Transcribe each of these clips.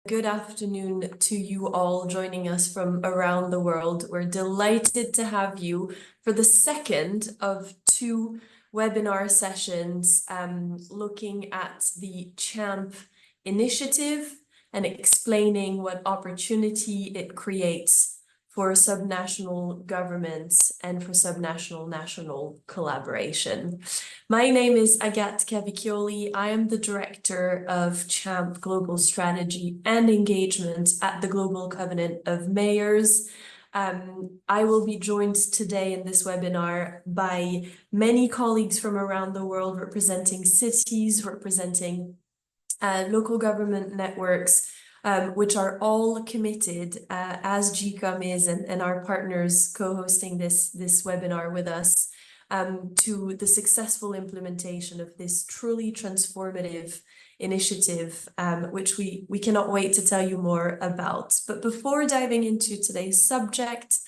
good afternoon to you all joining us from around the world. We're delighted to have you for the second of two webinar sessions looking at the CHAMP initiative and explaining what opportunity it creates for subnational governments and for subnational-national collaboration. My name is Agathe Cavicchioli. I am the Director of CHAMP Global Strategy and Engagement at the Global Covenant of Mayors. I will be joined today in this webinar by many colleagues from around the world representing cities, representing local government networks, which are all committed, as GCOM is and our partners co-hosting this webinar with us, to the successful implementation of this truly transformative initiative, which we cannot wait to tell you more about. But before diving into today's subject,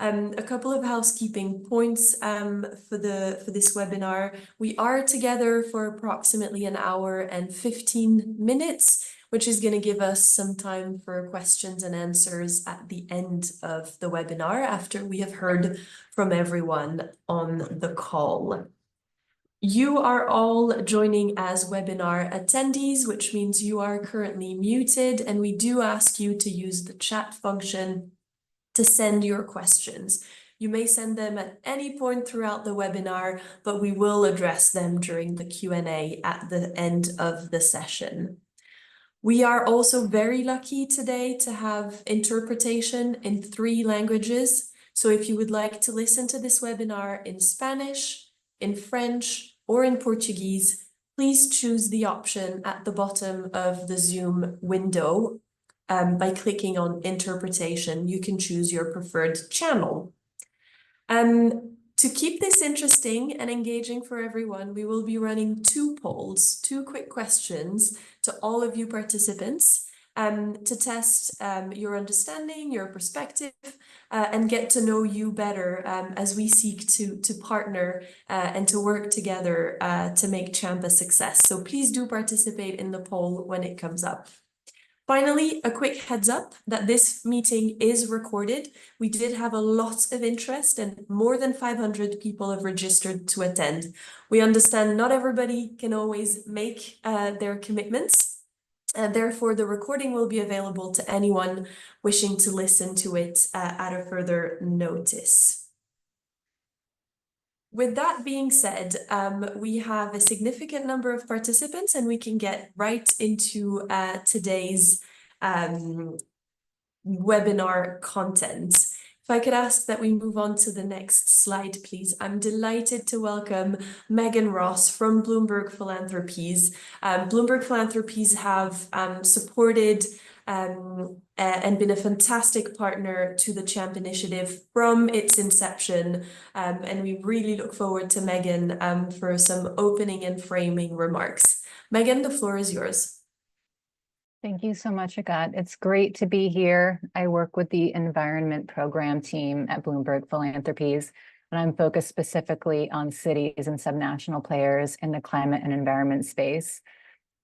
a couple of housekeeping points for this webinar. We are together for approximately an hour and 15 minutes, which is going to give us some time for questions and answers at the end of the webinar after we have heard from everyone on the call. You are all joining as webinar attendees, which means you are currently muted, and we do ask you to use the chat function to send your questions. You may send them at any point throughout the webinar, but we will address them during the Q&A at the end of the session. We are also very lucky today to have interpretation in 3 languages. So if you would like to listen to this webinar in Spanish, in French, or in Portuguese, please choose the option at the bottom of the Zoom window. By clicking on interpretation, you can choose your preferred channel. To keep this interesting and engaging for everyone, we will be running 2 polls, 2 quick questions to all of you participants to test your understanding, your perspective, and get to know you better as we seek to partner and to work together to make CHAMP a success. So please do participate in the poll when it comes up. Finally, a quick heads up that this meeting is recorded. We did have a lot of interest and more than 500 people have registered to attend. We understand not everybody can always make their commitments, and therefore the recording will be available to anyone wishing to listen to it at a further notice. With that being said, we have a significant number of participants and we can get right into today's webinar content. If I could ask that we move on to the next slide, please. I'm delighted to welcome Megan Ross from Bloomberg Philanthropies. Bloomberg Philanthropies have supported and been a fantastic partner to the CHAMP initiative from its inception. And we really look forward to Megan for some opening and framing remarks. Megan, the floor is yours. Thank you so much, Agathe. It's great to be here. I work with the Environment Program team at Bloomberg Philanthropies, and I'm focused specifically on cities and subnational players in the climate and environment space.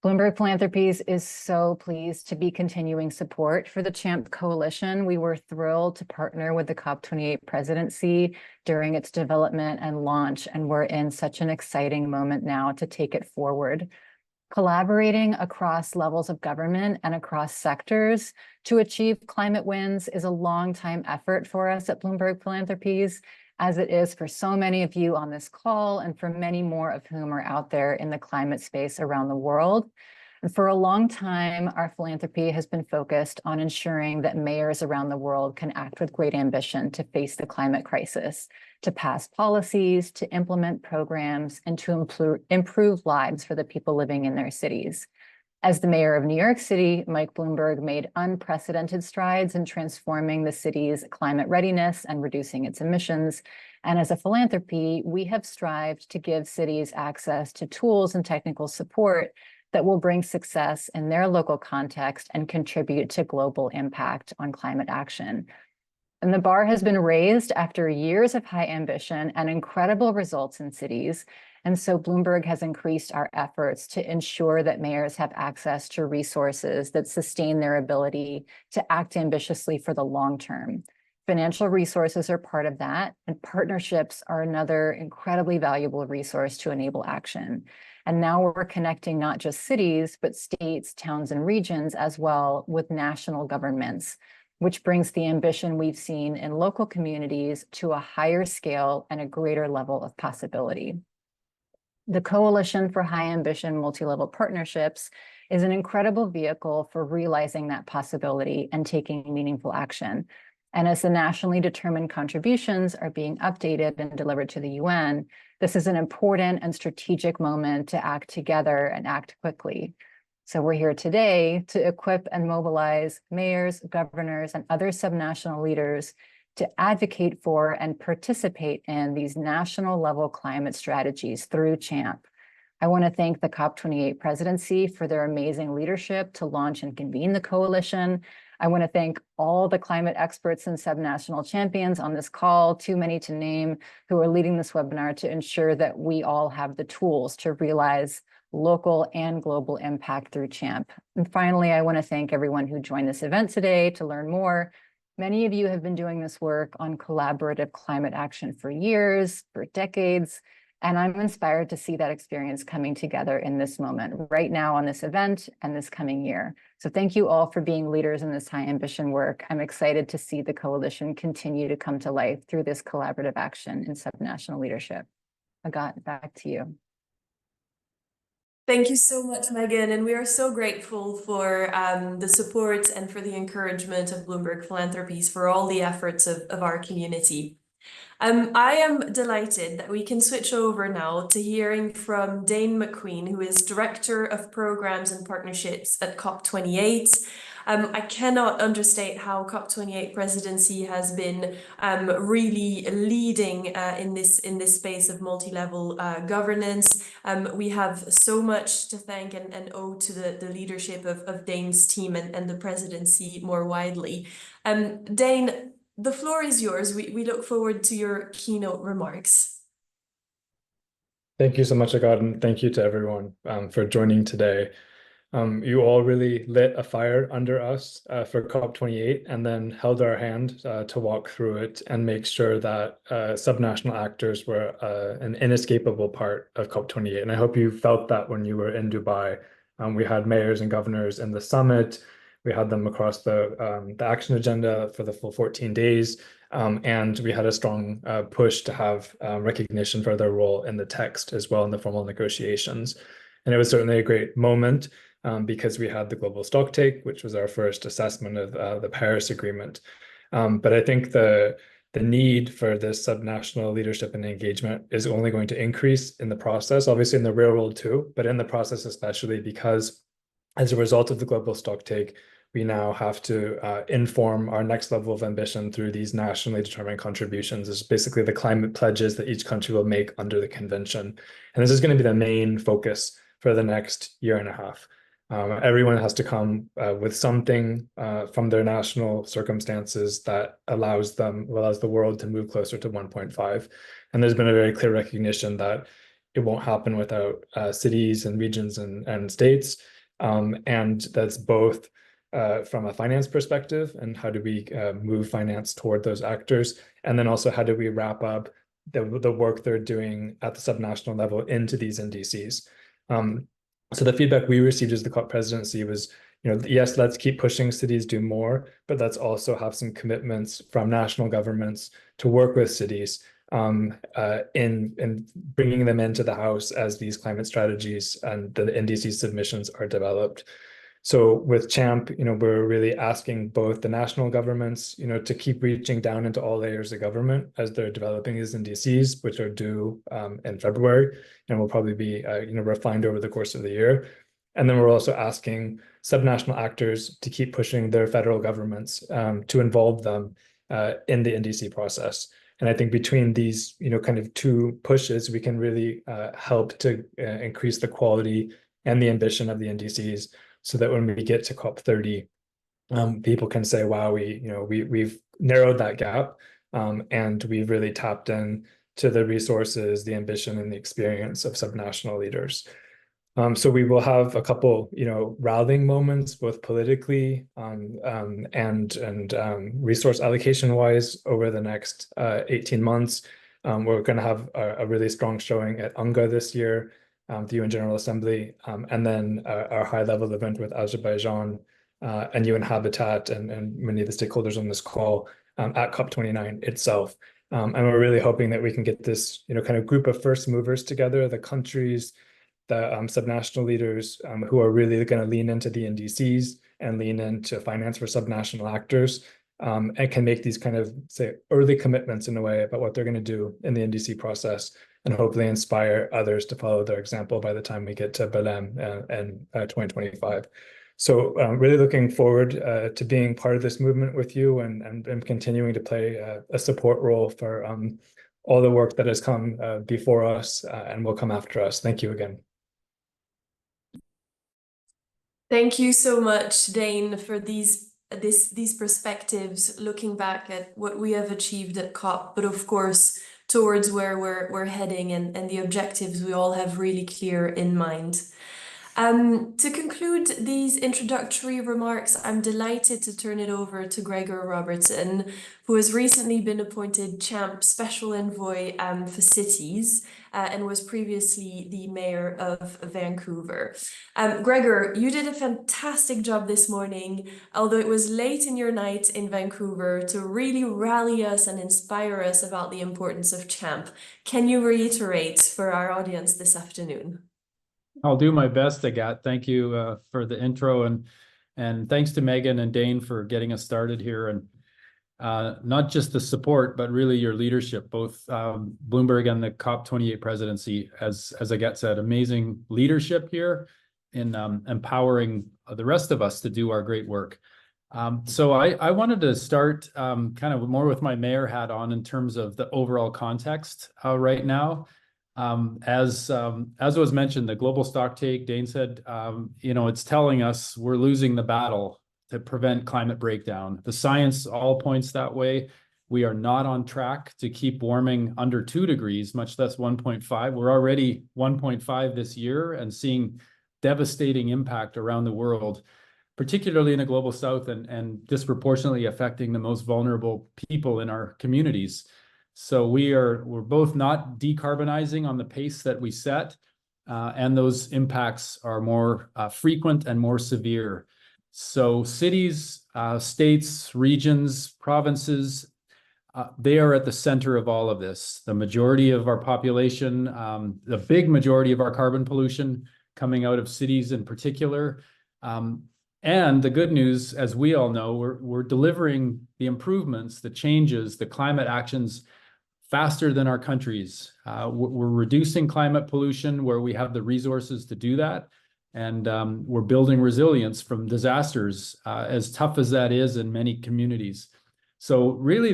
Bloomberg Philanthropies is so pleased to be continuing support for the CHAMP Coalition. We were thrilled to partner with the COP28 presidency during its development and launch, and we're in such an exciting moment now to take it forward. Collaborating across levels of government and across sectors to achieve climate wins is a long-time effort for us at Bloomberg Philanthropies, as it is for so many of you on this call and for many more of whom are out there in the climate space around the world. And for a long time, our philanthropy has been focused on ensuring that mayors around the world can act with great ambition to face the climate crisis, to pass policies, to implement programs, and to improve lives for the people living in their cities. As the mayor of New York City, Mike Bloomberg made unprecedented strides in transforming the city's climate readiness and reducing its emissions. And as a philanthropy, we have strived to give cities access to tools and technical support that will bring success in their local context and contribute to global impact on climate action. And the bar has been raised after years of high ambition and incredible results in cities. And so Bloomberg has increased our efforts to ensure that mayors have access to resources that sustain their ability to act ambitiously for the long term. Financial resources are part of that, and partnerships are another incredibly valuable resource to enable action. And now we're connecting not just cities, but states, towns, and regions as well with national governments, which brings the ambition we've seen in local communities to a higher scale and a greater level of possibility. The Coalition for High Ambition Multi-Level Partnerships is an incredible vehicle for realizing that possibility and taking meaningful action. And as the nationally determined contributions are being updated and delivered to the UN, this is an important and strategic moment to act together and act quickly. So we're here today to equip and mobilize mayors, governors, and other subnational leaders to advocate for and participate in these national level climate strategies through CHAMP. I want to thank the COP28 presidency for their amazing leadership to launch and convene the coalition. I want to thank all the climate experts and subnational champions on this call, too many to name, who are leading this webinar to ensure that we all have the tools to realize local and global impact through CHAMP. And finally, I want to thank everyone who joined this event today to learn more. Many of you have been doing this work on collaborative climate action for years, for decades, and I'm inspired to see that experience coming together in this moment, right now on this event and this coming year. So thank you all for being leaders in this high ambition work. I'm excited to see the coalition continue to come to life through this collaborative action in subnational leadership. Agat, back to you. Thank you so much, Megan, and we are so grateful for the support and for the encouragement of Bloomberg Philanthropies for all the efforts of our community. I am delighted that we can switch over now to hearing from Dane McQueen, who is Director of Programs and Partnerships at COP28. I cannot understate how COP28 presidency has been really leading in this space of multi-level governance. We have so much to thank and owe to the leadership of Dane's team and the presidency more widely. Dane, the floor is yours. We look forward to your keynote remarks. Thank you so much, Agat, and thank you to everyone for joining today. You all really lit a fire under us for COP28 and then held our hand to walk through it and make sure that subnational actors were an inescapable part of COP28. And I hope you felt that when you were in Dubai. We had mayors and governors in the summit. We had them across the action agenda for the full 14 days. And we had a strong push to have recognition for their role in the text as well in the formal negotiations. And it was certainly a great moment because we had the global stocktake, which was our first assessment of the Paris Agreement. But I think the need for this subnational leadership and engagement is only going to increase in the process, obviously in the real world too, but in the process especially because as a result of the global stocktake, we now have to inform our next level of ambition through these nationally determined contributions. It's basically the climate pledges that each country will make under the convention. And this is going to be the main focus for the next year and a half. Everyone has to come with something from their national circumstances that allows the world to move closer to 1.5. And there's been a very clear recognition that it won't happen without cities and regions and states. And that's both from a finance perspective and how do we move finance toward those actors, and then also how do we wrap up the work they're doing at the subnational level into these NDCs. So the feedback we received as the COP presidency was, yes, let's keep pushing cities do more, but let's also have some commitments from national governments to work with cities in bringing them into the House as these climate strategies and the NDC submissions are developed. So with CHAMP, we're really asking both the national governments, to keep reaching down into all layers of government as they're developing these NDCs, which are due in February and will probably be, refined over the course of the year. And then we're also asking subnational actors to keep pushing their federal governments to involve them in the NDC process. And I think between these, kind of two pushes, we can really help to increase the quality and the ambition of the NDCs, so that when we get to COP30, people can say, wow, we've narrowed that gap and we've really tapped in to the resources, the ambition, and the experience of subnational leaders. So we will have a couple, rallying moments, both politically and resource allocation wise over the next 18 months. We're going to have a really strong showing at UNGA this year, the UN General Assembly, and then our high-level event with Azerbaijan and UN Habitat and many of the stakeholders on this call at COP29 itself. And we're really hoping that we can get this, kind of group of first movers together, the countries, the subnational leaders who are really going to lean into the NDCs and lean into finance for subnational actors, and can make these kind of, say, early commitments in a way about what they're going to do in the NDC process, and hopefully inspire others to follow their example by the time we get to Belém in 2025. So really looking forward to being part of this movement with you and continuing to play a support role for all the work that has come before us and will come after us. Thank you again. Thank you so much, Dane, for these perspectives, looking back at what we have achieved at COP, but of course towards where we're heading and the objectives we all have really clear in mind. To conclude these introductory remarks, I'm delighted to turn it over to Gregor Robertson, who has recently been appointed CHAMP Special Envoy for Cities and was previously the mayor of Vancouver. Gregor, you did a fantastic job this morning, although it was late in your night in Vancouver, to really rally us and inspire us about the importance of CHAMP. Can you reiterate for our audience this afternoon? I'll do my best, Agat. Thank you for the intro, and thanks to Megan and Dane for getting us started here, and not just the support, but really your leadership, both Bloomberg and the COP28 presidency. As Agat said, amazing leadership here in empowering the rest of us to do our great work. So I wanted to start kind of more with my mayor hat on in terms of the overall context right now. As was mentioned, the global stocktake, Dane said, it's telling us we're losing the battle to prevent climate breakdown. The science all points that way. We are not on track to keep warming under 2 degrees, much less 1.5. We're already 1.5 this year and seeing devastating impact around the world, particularly in the global south and disproportionately affecting the most vulnerable people in our communities. So we're both not decarbonizing on the pace that we set, and those impacts are more frequent and more severe. So cities, states, regions, provinces, they are at the center of all of this. The majority of our population, the big majority of our carbon pollution coming out of cities in particular. And the good news, as we all know, we're delivering the improvements, the changes, the climate actions faster than our countries. We're reducing climate pollution where we have the resources to do that. And we're building resilience from disasters, as tough as that is in many communities. So really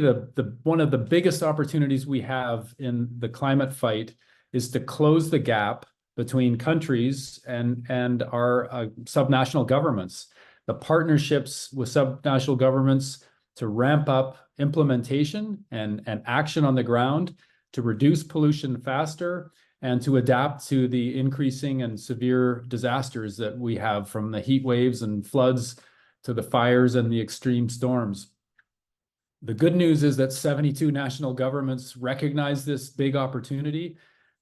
one of the biggest opportunities we have in the climate fight is to close the gap between countries and our subnational governments. The partnerships with subnational governments to ramp up implementation and action on the ground to reduce pollution faster and to adapt to the increasing and severe disasters that we have, from the heat waves and floods to the fires and the extreme storms. The good news is that 72 national governments recognize this big opportunity,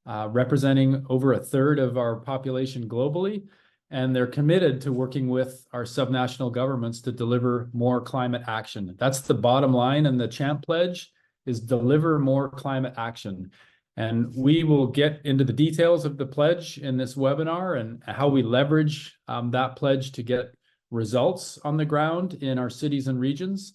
representing over 1/3 of our population globally. And they're committed to working with our subnational governments to deliver more climate action. That's the bottom line, and the CHAMP pledge is deliver more climate action. And we will get into the details of the pledge in this webinar and how we leverage that pledge to get results on the ground in our cities and regions.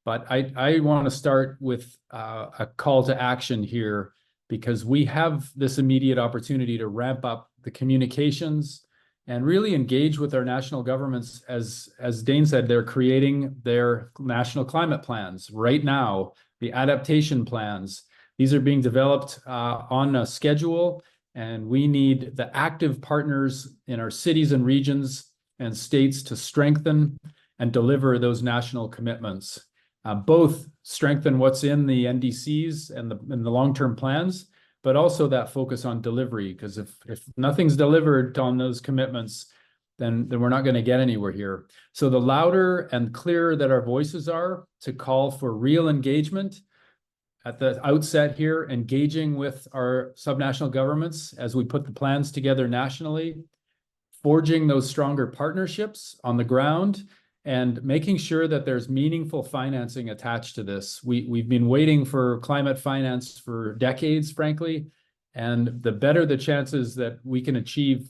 But I want to start with a call to action here, because we have this immediate opportunity to ramp up the communications and really engage with our national governments. As Dane said, they're creating their national climate plans right now, the adaptation plans. These are being developed on a schedule, and we need the active partners in our cities and regions and states to strengthen and deliver those national commitments. Both strengthen what's in the NDCs and the long-term plans, but also that focus on delivery, because if nothing's delivered on those commitments, then we're not going to get anywhere here. So the louder and clearer that our voices are to call for real engagement at the outset here, engaging with our subnational governments as we put the plans together nationally, forging those stronger partnerships on the ground, and making sure that there's meaningful financing attached to this. We've been waiting for climate finance for decades, frankly, and the better the chances that we can achieve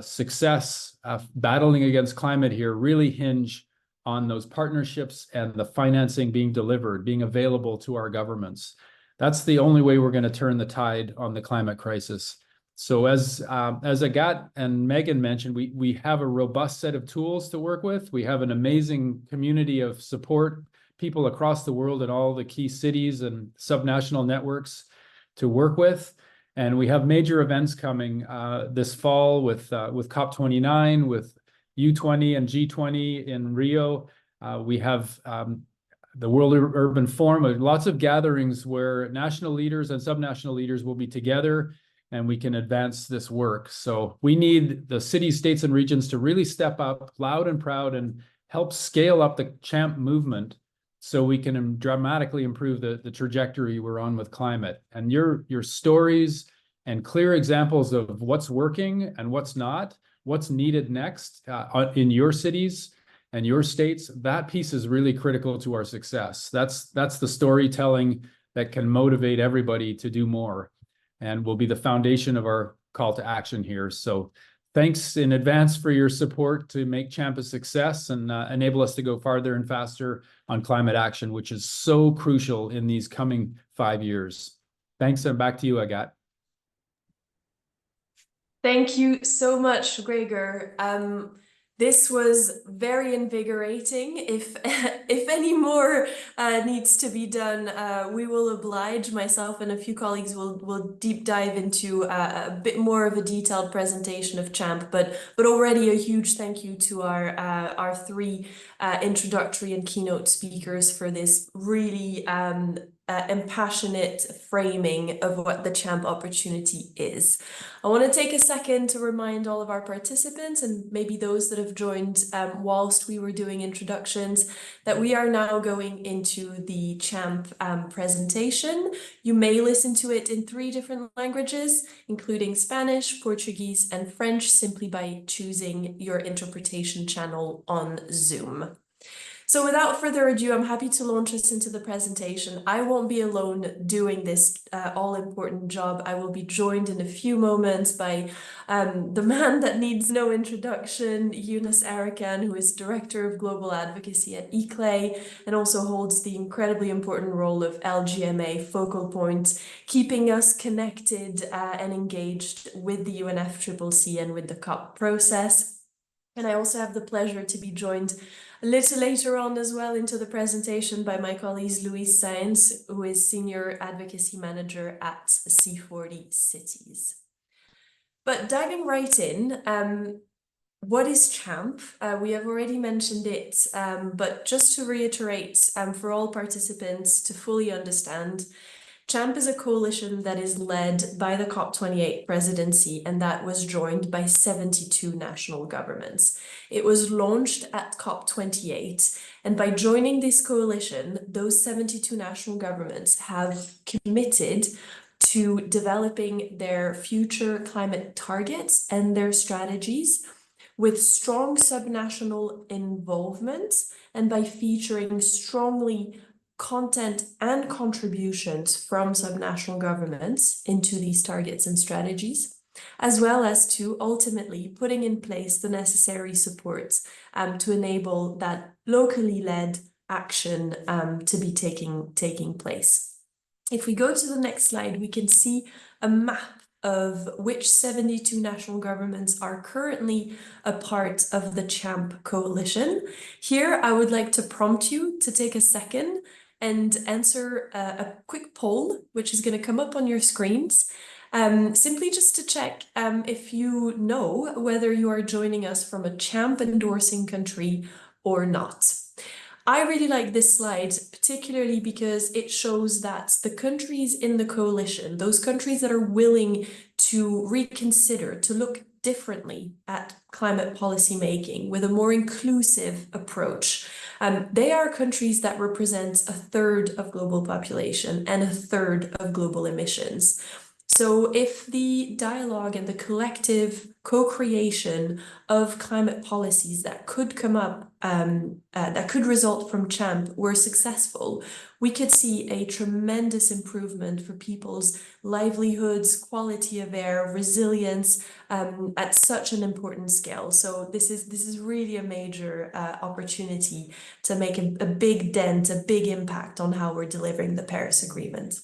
success battling against climate here really hinge on those partnerships and the financing being delivered, being available to our governments. That's the only way we're going to turn the tide on the climate crisis. So as Agat and Megan mentioned, we have a robust set of tools to work with. We have an amazing community of support, people across the world in all the key cities and subnational networks to work with. And we have major events coming this fall with COP29, with U20 and G20 in Rio. We have the World Urban Forum, lots of gatherings where national leaders and subnational leaders will be together, and we can advance this work. So we need the cities, states, and regions to really step up loud and proud and help scale up the CHAMP movement so we can dramatically improve the trajectory we're on with climate. And your stories and clear examples of what's working and what's not, what's needed next in your cities and your states, that piece is really critical to our success. That's the storytelling that can motivate everybody to do more and will be the foundation of our call to action here. So thanks in advance for your support to make CHAMP a success and enable us to go farther and faster on climate action, which is so crucial in these coming 5 years. Thanks, and back to you, Agat. Thank you so much, Gregor. This was very invigorating. If any more needs to be done, we will oblige. Myself and a few colleagues will deep dive into a bit more of a detailed presentation of CHAMP. But already a huge thank you to our three introductory and keynote speakers for this really impassionate framing of what the CHAMP opportunity is. I want to take a second to remind all of our participants and maybe those that have joined whilst we were doing introductions that we are now going into the CHAMP presentation. You may listen to it in 3 different languages, including Spanish, Portuguese, and French, simply by choosing your interpretation channel on Zoom. So without further ado, I'm happy to launch us into the presentation. I won't be alone doing this all-important job. I will be joined in a few moments by the man that needs no introduction, Yunus Arakan, who is Director of Global Advocacy at ICLEI and also holds the incredibly important role of LGMA focal point, keeping us connected and engaged with the UNFCCC and with the COP process. And I also have the pleasure to be joined a little later on as well into the presentation by my colleague Louise Saenz, who is Senior Advocacy Manager at C40 Cities. But diving right in, what is CHAMP? We have already mentioned it, but just to reiterate for all participants to fully understand, CHAMP is a coalition that is led by the COP28 presidency and that was joined by 72 national governments. It was launched at COP28, and by joining this coalition, those 72 national governments have committed to developing their future climate targets and their strategies with strong subnational involvement and by featuring strongly content and contributions from subnational governments into these targets and strategies, as well as to ultimately putting in place the necessary supports to enable that locally led action to be taking place. If we go to the next slide, we can see a map of which 72 national governments are currently a part of the CHAMP coalition. Here, I would like to prompt you to take a second and answer a quick poll, which is going to come up on your screens, simply just to check if you know whether you are joining us from a CHAMP endorsing country or not. I really like this slide, particularly because it shows that the countries in the coalition, those countries that are willing to reconsider, to look differently at climate policy making with a more inclusive approach, they are countries that represent a third of global population and a third of global emissions. So if the dialogue and the collective co-creation of climate policies that could come up, that could result from CHAMP were successful, we could see a tremendous improvement for people's livelihoods, quality of air, resilience, at such an important scale. So this is really a major opportunity to make a big dent, a big impact on how we're delivering the Paris Agreement.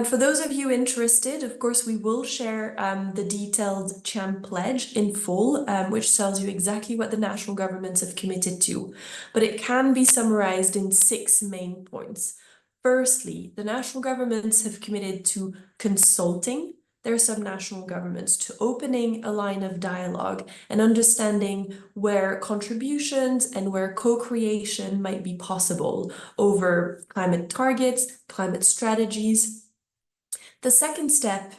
For those of you interested, of course, we will share the detailed CHAMP pledge in full, which tells you exactly what the national governments have committed to, but it can be summarized in 6 main points. Firstly, the national governments have committed to consulting their subnational governments, to opening a line of dialogue and understanding where contributions and where co-creation might be possible over climate targets, climate strategies. The second step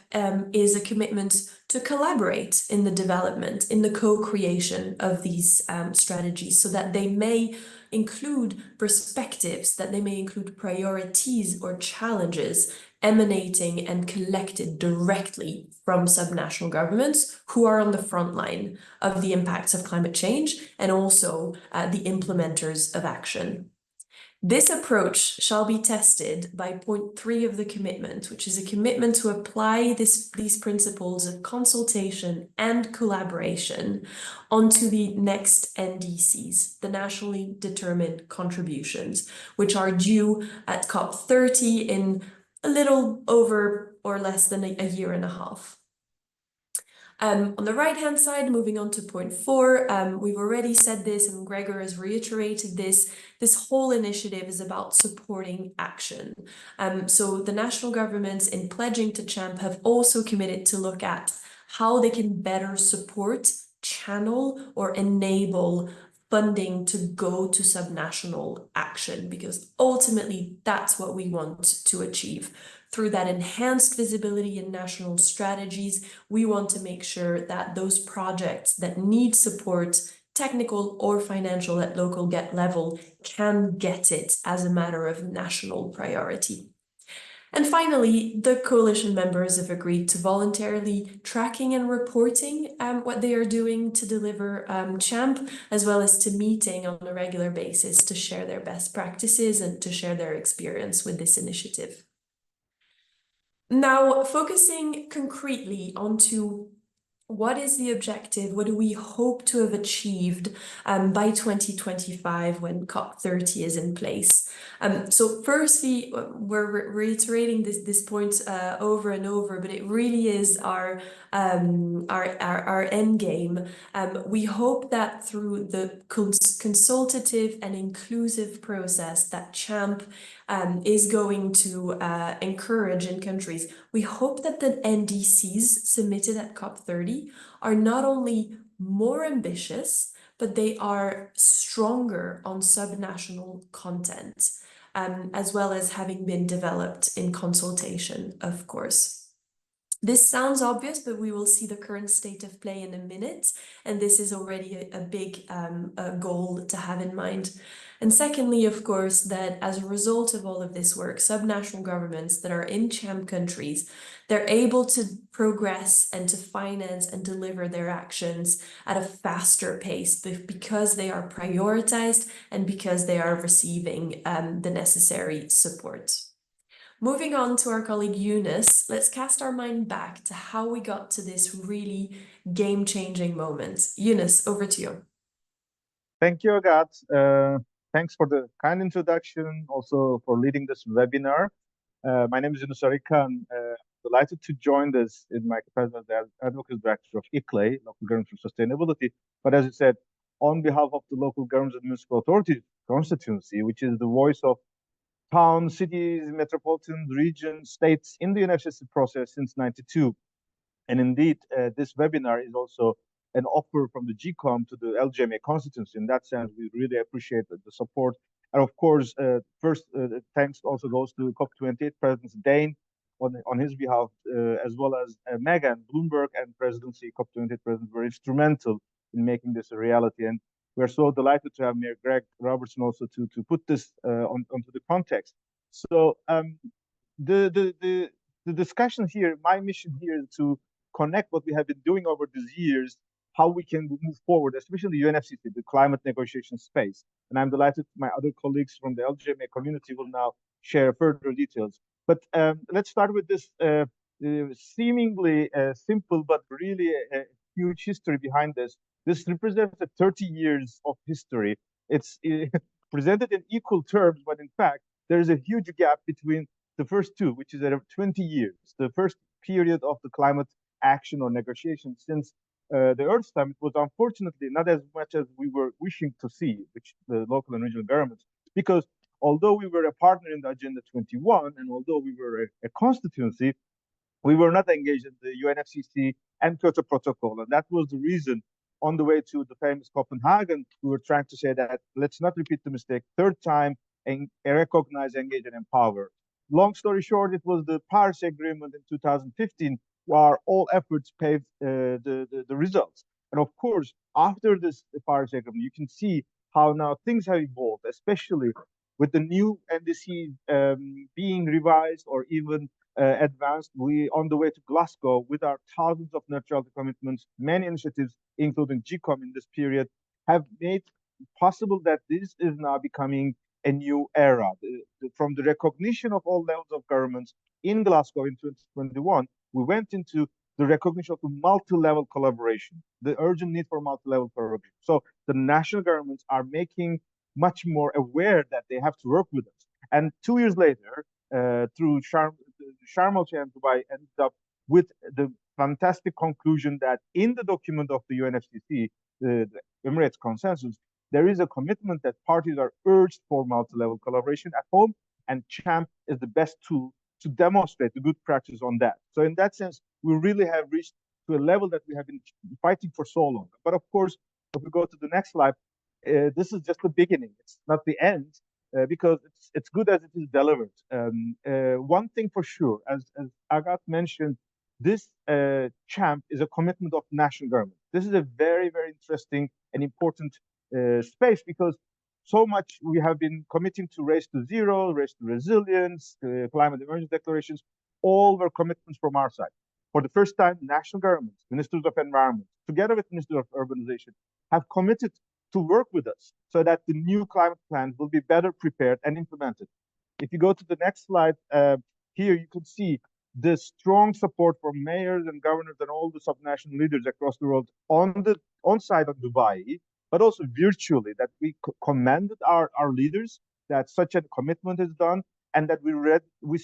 is a commitment to collaborate in the development, in the co-creation of these strategies, so that they may include perspectives, that they may include priorities or challenges emanating and collected directly from subnational governments who are on the front line of the impacts of climate change and also the implementers of action. This approach shall be tested by point 3 of the commitment, which is a commitment to apply these principles of consultation and collaboration onto the next NDCs, the nationally determined contributions, which are due at COP30 in a little over or less than a year and a half. On the right-hand side, moving on to point 4, we've already said this and Gregor has reiterated this. This whole initiative is about supporting action. So the national governments in pledging to CHAMP have also committed to look at how they can better support, channel, or enable funding to go to subnational action, because ultimately that's what we want to achieve. Through that enhanced visibility in national strategies, we want to make sure that those projects that need support, technical or financial at local level, can get it as a matter of national priority. And finally, the coalition members have agreed to voluntarily tracking and reporting what they are doing to deliver CHAMP, as well as to meeting on a regular basis to share their best practices and to share their experience with this initiative. Now, focusing concretely onto what is the objective, what do we hope to have achieved by 2025 when COP30 is in place? So firstly, we're reiterating this point over and over, but it really is our end game. We hope that through the consultative and inclusive process that CHAMP is going to encourage in countries, we hope that the NDCs submitted at COP30 are not only more ambitious, but they are stronger on subnational content, as well as having been developed in consultation, of course. This sounds obvious, but we will see the current state of play in a minute, and this is already a big goal to have in mind. And secondly, of course, that as a result of all of this work, subnational governments that are in CHAMP countries, they're able to progress and to finance and deliver their actions at a faster pace because they are prioritized and because they are receiving the necessary support. Moving on to our colleague Eunice, let's cast our mind back to how we got to this really game-changing moment. Eunice, over to you. Thank you, Agat. Thanks for the kind introduction, also for leading this webinar. My name is Yunus Arikan. Delighted to join this in my capacity as the Advocacy Director of ICLEI, Local Government for Sustainability. But as you said, on behalf of the Local Government and Municipal Authorities constituency, which is the voice of towns, cities, metropolitan regions, states in the NFCC process since '92. And indeed, this webinar is also an offer from the GCOM to the LGMA constituency. In that sense, we really appreciate the support. And of course, first, thanks also goes to COP28 President Dane on his behalf, as well as Megan, Bloomberg, and presidency, COP28 President were instrumental in making this a reality. And we're so delighted to have Mayor Greg Robertson also to put this onto the context. So the discussion here, my mission here is to connect what we have been doing over these years, how we can move forward, especially the UNFCCC, the climate negotiation space. And I'm delighted my other colleagues from the LGMA community will now share further details. But let's start with this seemingly simple, but really a huge history behind this. This represents 30 years of history. It's presented in equal terms, but in fact, there is a huge gap between the first two, which is 20 years, the first period of the climate action or negotiation since the Earth's time. It was unfortunately not as much as we were wishing to see, which the local and regional governments, because although we were a partner in the Agenda 21, and although we were a constituency, we were not engaged in the UNFCCC and Kyoto Protocol. And that was the reason on the way to the famous Copenhagen, we were trying to say that let's not repeat the mistake, third time, and recognize, engage, and empower. Long story short, it was the Paris Agreement in 2015 where all efforts paved the results. And of course, after this Paris Agreement, you can see how now things have evolved, especially with the new NDC being revised or even advanced. We on the way to Glasgow with our thousands of neutrality commitments, many initiatives, including GCOM in this period, have made possible that this is now becoming a new era. From the recognition of all levels of governments in Glasgow in 2021, we went into the recognition of the multi-level collaboration, the urgent need for multi-level collaboration. So the national governments are making much more aware that they have to work with us. And 2 years later, through Sharm el-Sheikh and Dubai, ended up with the fantastic conclusion that in the document of the UNFCCC, the Emirates Consensus, there is a commitment that parties are urged for multi-level collaboration at home, and CHAMP is the best tool to demonstrate the good practice on that. So in that sense, we really have reached to a level that we have been fighting for so long. But of course, if we go to the next slide, this is just the beginning. It's not the end, because it's good as it is delivered. One thing for sure, as Agat mentioned, this CHAMP is a commitment of national government. This is a very, very interesting and important space, because so much we have been committing to Race to Zero, Race to Resilience, climate emergency declarations, all were commitments from our side. For the first time, national governments, ministers of environment, together with ministers of urbanization, have committed to work with us so that the new climate plans will be better prepared and implemented. If you go to the next slide, here you can see the strong support from mayors and governors and all the subnational leaders across the world on site of Dubai, but also virtually, that we commended our leaders that such a commitment is done, and that we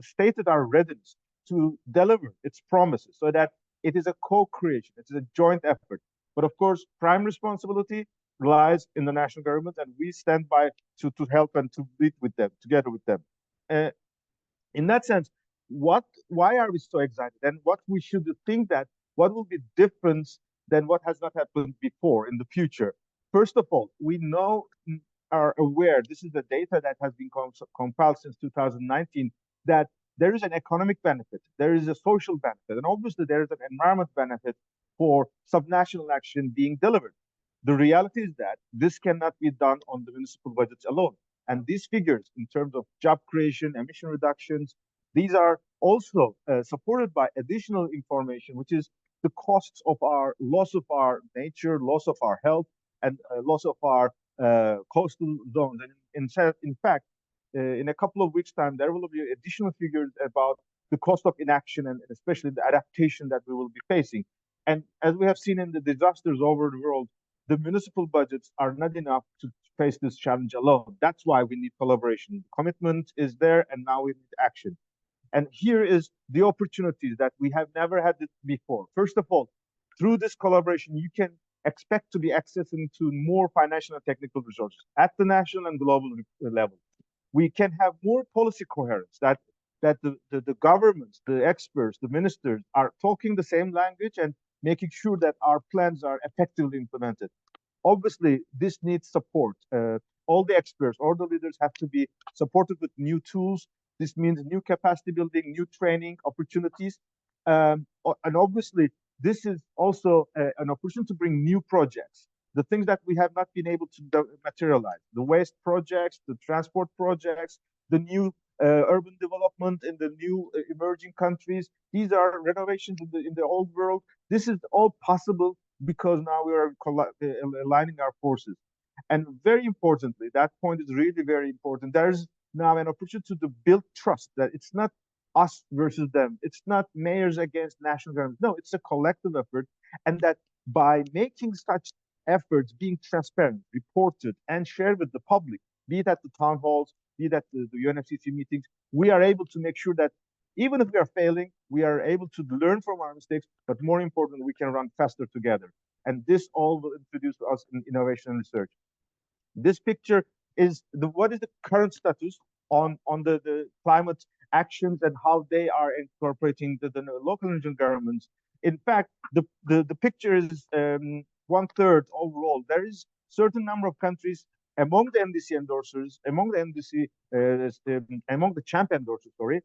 stated our readiness to deliver its promises, so that it is a co-creation, it is a joint effort. But of course, prime responsibility lies in the national government, and we stand by to help and to lead with them, together with them. In that sense, why are we so excited? And what we should think that what will be different than what has not happened before in the future? First of all, we are aware, this is the data that has been compiled since 2019, that there is an economic benefit, there is a social benefit, and obviously there is an environment benefit for subnational action being delivered. The reality is that this cannot be done on the municipal budgets alone. And these figures in terms of job creation, emission reductions, these are also supported by additional information, which is the costs of our loss of our nature, loss of our health, and loss of our coastal zones. And in fact, in a couple of weeks' time, there will be additional figures about the cost of inaction and especially the adaptation that we will be facing. And as we have seen in the disasters over the world, the municipal budgets are not enough to face this challenge alone. That's why we need collaboration. Commitment is there, and now we need action. And here is the opportunities that we have never had before. First of all, through this collaboration, you can expect to be accessing to more financial and technical resources at the national and global level. We can have more policy coherence, that the governments, the experts, the ministers are talking the same language, and making sure that our plans are effectively implemented. Obviously, this needs support. All the experts, all the leaders have to be supported with new tools. This means new capacity building, new training opportunities. And obviously, this is also an opportunity to bring new projects, the things that we have not been able to materialize, the waste projects, the transport projects, the new urban development in the new emerging countries. These are renovations in the old world. This is all possible because now we are aligning our forces. And very importantly, that point is really very important. There's now an opportunity to build trust, that it's not us versus them. It's not mayors against national governments. No, it's a collective effort. And that by making such efforts being transparent, reported, and shared with the public, be it at the town halls, be it at the UNFCCC meetings, we are able to make sure that even if we are failing, we are able to learn from our mistakes, but more importantly, we can run faster together. And this all will introduce us in innovation and research. This picture is what is the current status on the climate actions and how they are incorporating the local and regional governments. In fact, the picture is 1/3 overall. There is certain number of countries among the NDC endorsers, among the CHAMP endorsers,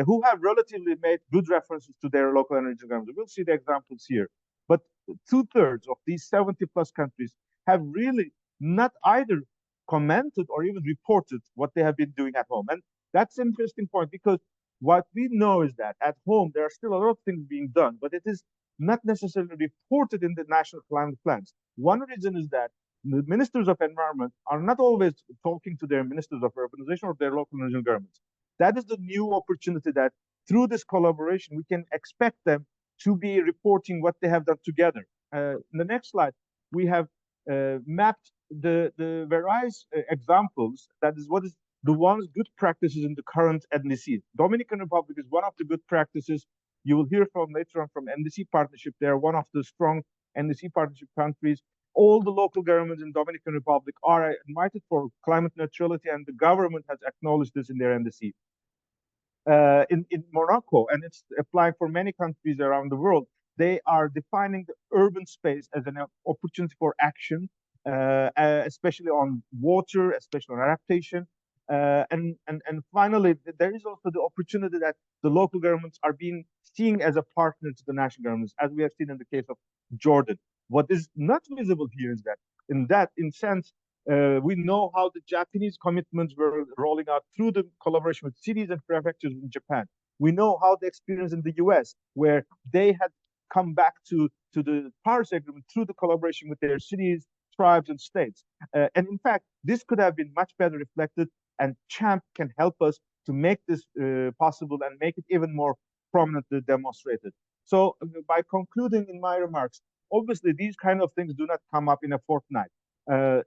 who have relatively made good references to their local and regional governments. We'll see the examples here. But 2/3 of these 70+ countries have really not either commented or even reported what they have been doing at home. And that's an interesting point, because what we know is that at home, there are still a lot of things being done, but it is not necessarily reported in the national climate plans. One reason is that the ministers of environment are not always talking to their ministers of urbanization or their local and regional governments. That is the new opportunity that through this collaboration, we can expect them to be reporting what they have done together. In the next slide, we have mapped the various examples. That is what is the ones good practices in the current NDC. Dominican Republic is one of the good practices. You will hear from later on from NDC partnership. They are one of the strong NDC partnership countries. All the local governments in Dominican Republic are invited for climate neutrality, and the government has acknowledged this in their NDC. In Morocco, and it's applying for many countries around the world, they are defining the urban space as an opportunity for action, especially on water, especially on adaptation. And finally, there is also the opportunity that the local governments are being seen as a partner to the national governments, as we have seen in the case of Jordan. What is not visible here is that, in sense, we know how the Japanese commitments were rolling out through the collaboration with cities and prefectures in Japan. We know how the experience in the US, where they had come back to the Paris Agreement through the collaboration with their cities, tribes, and states. And in fact, this could have been much better reflected, and CHAMP can help us to make this possible and make it even more prominently demonstrated. So by concluding in my remarks, obviously these kind of things do not come up in a fortnight.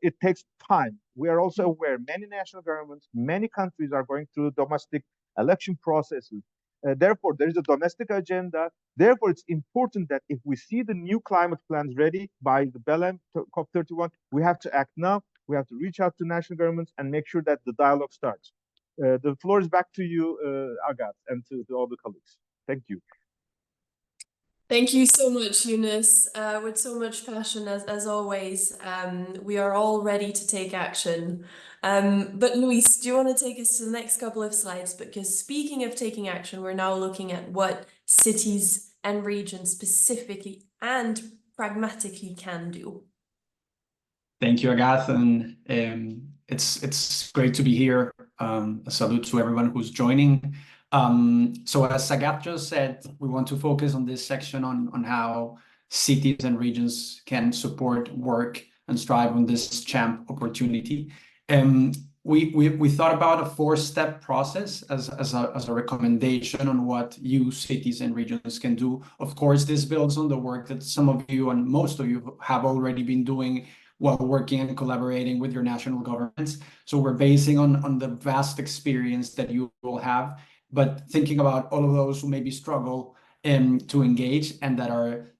It takes time. We are also aware many national governments, many countries are going through domestic election processes. Therefore, there is a domestic agenda. Therefore, it's important that if we see the new climate plans ready by the Belém COP31, we have to act now. We have to reach out to national governments and make sure that the dialogue starts. The floor is back to you, Agat, and to all the colleagues. Thank you. Thank you so much, Yunus. With so much passion, as always. We are all ready to take action. But Luis, do you want to take us to the next couple of slides? Because speaking of taking action, we're now looking at what cities and regions specifically and pragmatically can do. Thank you, Agatha, and it's great to be here. A salute to everyone who's joining. So as Agatha just said, we want to focus on this section on how cities and regions can support, work, and strive on this CHAMP opportunity. We thought about a 4-step process as a recommendation on what you cities and regions can do. Of course, this builds on the work that some of you and most of you have already been doing while working and collaborating with your national governments. So we're basing on the vast experience that you will have, but thinking about all of those who maybe struggle to engage and that are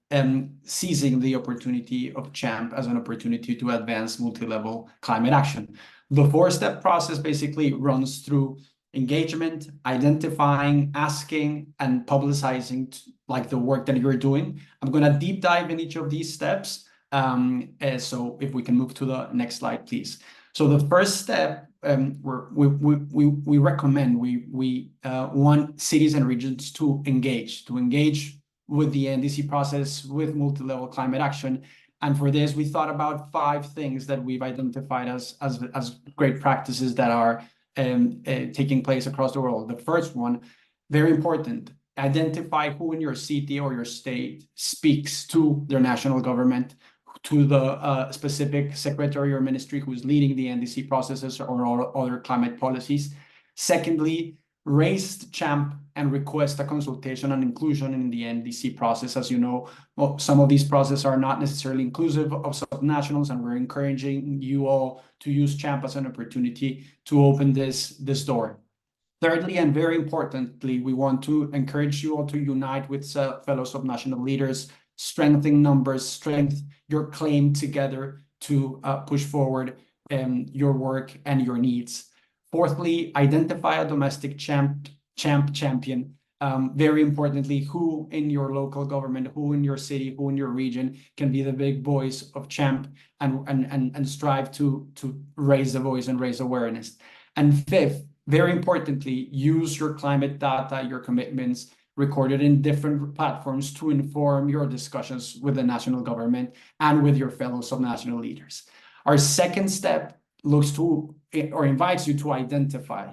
seizing the opportunity of CHAMP as an opportunity to advance multi-level climate action. The 4-step process basically runs through engagement, identifying, asking, and publicizing like the work that you're doing. I'm going to deep dive in each of these steps. So if we can move to the next slide, please. So the first step, we recommend, we want cities and regions to engage with the NDC process, with multi-level climate action. And for this, we thought about 5 things that we've identified as great practices that are taking place across the world. The first one, very important, identify who in your city or your state speaks to their national government, to the specific secretary or ministry who's leading the NDC processes or other climate policies. Secondly, raise the CHAMP and request a consultation on inclusion in the NDC process. As you know, some of these processes are not necessarily inclusive of subnationals, and we're encouraging you all to use CHAMP as an opportunity to open this door. Thirdly, and very importantly, we want to encourage you all to unite with fellow subnational leaders, strengthen numbers, strengthen your claim together to push forward your work and your needs. Fourthly, identify a domestic CHAMP champion. Very importantly, who in your local government, who in your city, who in your region can be the big voice of CHAMP and strive to raise the voice and raise awareness. And fifth, very importantly, use your climate data, your commitments recorded in different platforms to inform your discussions with the national government and with your fellow subnational leaders. Our second step looks to or invites you to identify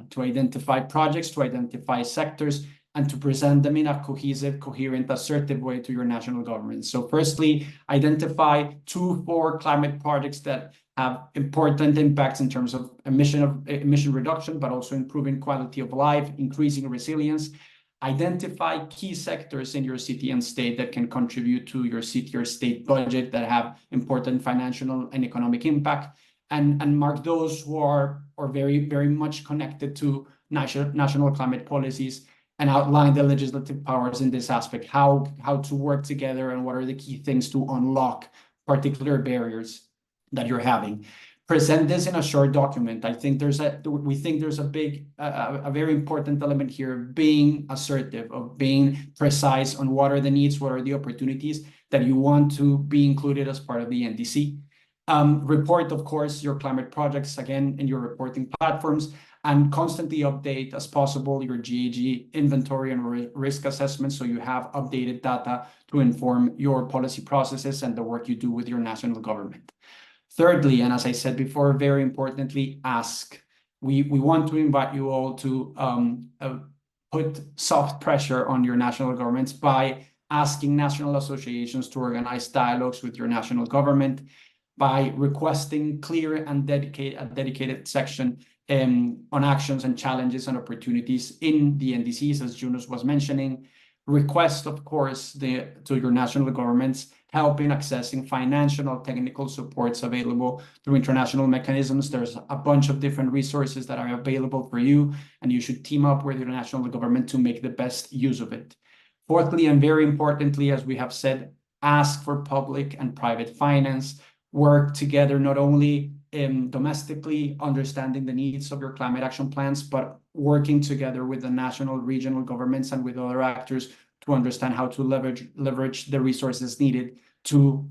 projects, to identify sectors, and to present them in a cohesive, coherent, assertive way to your national government. So firstly, identify 2-4 climate projects that have important impacts in terms of emission reduction, but also improving quality of life, increasing resilience. Identify key sectors in your city and state that can contribute to your city or state budget that have important financial and economic impact, and mark those who are very, very much connected to national climate policies, and outline the legislative powers in this aspect, how to work together and what are the key things to unlock particular barriers that you're having. Present this in a short document. We think there's a very important element here of being assertive, of being precise on what are the needs, what are the opportunities that you want to be included as part of the NDC. Report, of course, your climate projects, again, in your reporting platforms, and constantly update as possible your GHG inventory and risk assessment, so you have updated data to inform your policy processes and the work you do with your national government. Thirdly, and as I said before, very importantly, ask. We want to invite you all to put soft pressure on your national governments by asking national associations to organize dialogues with your national government, by requesting clear and dedicated section on actions and challenges and opportunities in the NDCs, as Jonas was mentioning. Request, of course, to your national governments help in accessing financial or technical supports available through international mechanisms. There's a bunch of different resources that are available for you, and you should team up with your national government to make the best use of it. Fourthly, and very importantly, as we have said, ask for public and private finance. Work together, not only domestically, understanding the needs of your climate action plans, but working together with the national, regional governments and with other actors to understand how to leverage the resources needed to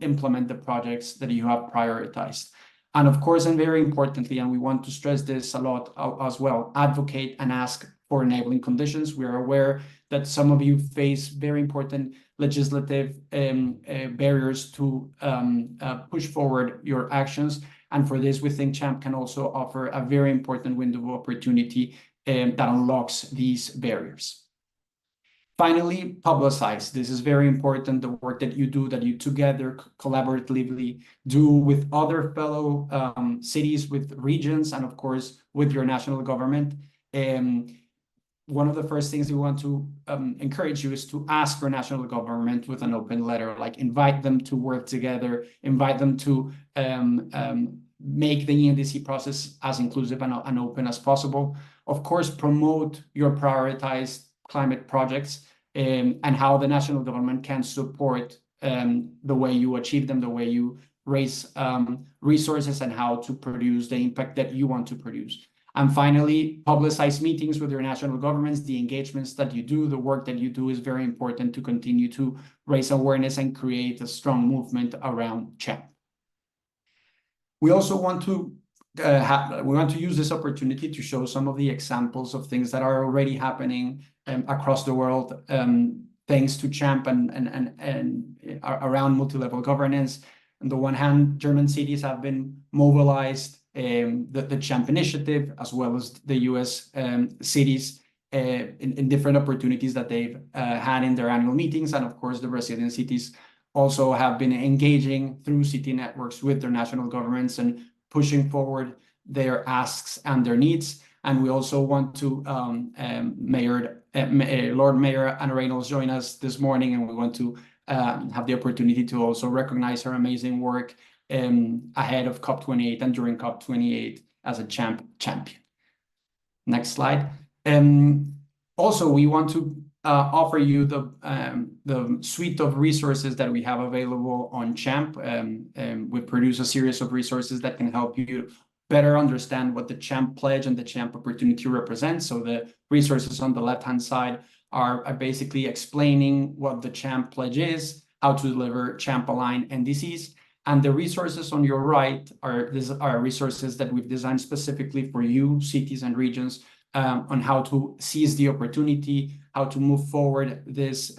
implement the projects that you have prioritized. And of course, and very importantly, and we want to stress this a lot as well, advocate and ask for enabling conditions. We are aware that some of you face very important legislative barriers to push forward your actions. And for this, we think CHAMP can also offer a very important window of opportunity that unlocks these barriers. Finally, publicize. This is very important, the work that you do, that you together collaboratively do with other fellow cities, with regions, and of course, with your national government. One of the first things we want to encourage you is to ask your national government with an open letter, like invite them to work together, invite them to make the NDC process as inclusive and open as possible. Of course, promote your prioritized climate projects and how the national government can support the way you achieve them, the way you raise resources, and how to produce the impact that you want to produce. And finally, publicize meetings with your national governments. The engagements that you do, the work that you do is very important to continue to raise awareness and create a strong movement around CHAMP. We also want to use this opportunity to show some of the examples of things that are already happening across the world, thanks to CHAMP and around multi-level governance. On the one hand, German cities have been mobilized, the CHAMP initiative, as well as the US cities in different opportunities that they've had in their annual meetings. And of course, the Brazilian cities also have been engaging through city networks with their national governments and pushing forward their asks and their needs. And we also want to, Lord Mayor Anna Reynolds join us this morning, and we want to have the opportunity to also recognize her amazing work ahead of COP28 and during COP28 as a CHAMP champion. Next slide. Also, we want to offer you the suite of resources that we have available on CHAMP. We produce a series of resources that can help you better understand what the CHAMP pledge and the CHAMP opportunity represents. So the resources on the left-hand side are basically explaining what the CHAMP pledge is, how to deliver CHAMP-aligned NDCs. And the resources on your right are resources that we've designed specifically for you, cities and regions, on how to seize the opportunity, how to move forward these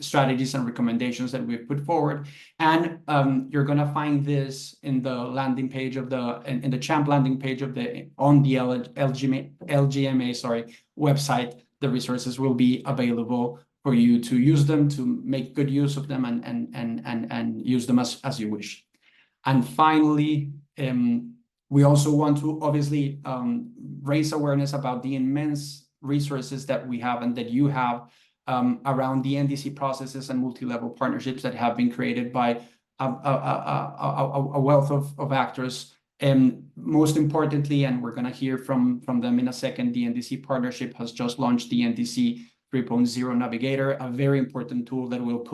strategies and recommendations that we've put forward. And you're going to find this in the landing page of in the CHAMP landing page on the LGMA website. The resources will be available for you to use them, to make good use of them, and use them as you wish. And finally, we also want to obviously raise awareness about the immense resources that we have and that you have around the NDC processes and multi-level partnerships that have been created by a wealth of actors. And most importantly, and we're going to hear from them in a second, the NDC partnership has just launched the NDC 3.0 Navigator, a very important tool that will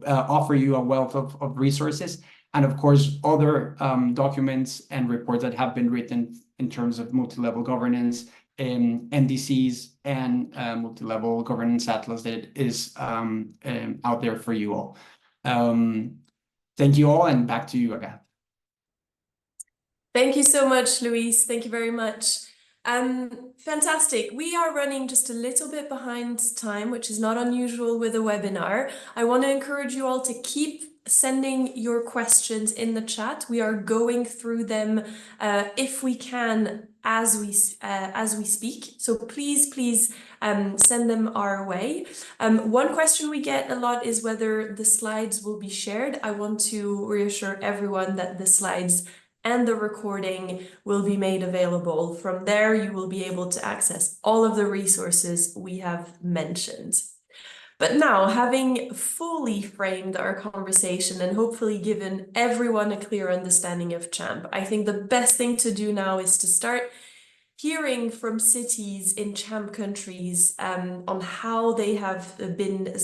offer you a wealth of resources. And of course, other documents and reports that have been written in terms of multi-level governance, NDCs, and multi-level governance atlas that is out there for you all. Thank you all, and back to you, Agathe. Thank you so much, Luis. Thank you very much. Fantastic. We are running just a little bit behind time, which is not unusual with a webinar. I want to encourage you all to keep sending your questions in the chat. We are going through them if we can as we speak. So please send them our way. One question we get a lot is whether the slides will be shared. I want to reassure everyone that the slides and the recording will be made available. From there, you will be able to access all of the resources we have mentioned. But now, having fully framed our conversation and hopefully given everyone a clear understanding of CHAMP, I think the best thing to do now is to start hearing from cities in CHAMP countries on how they have been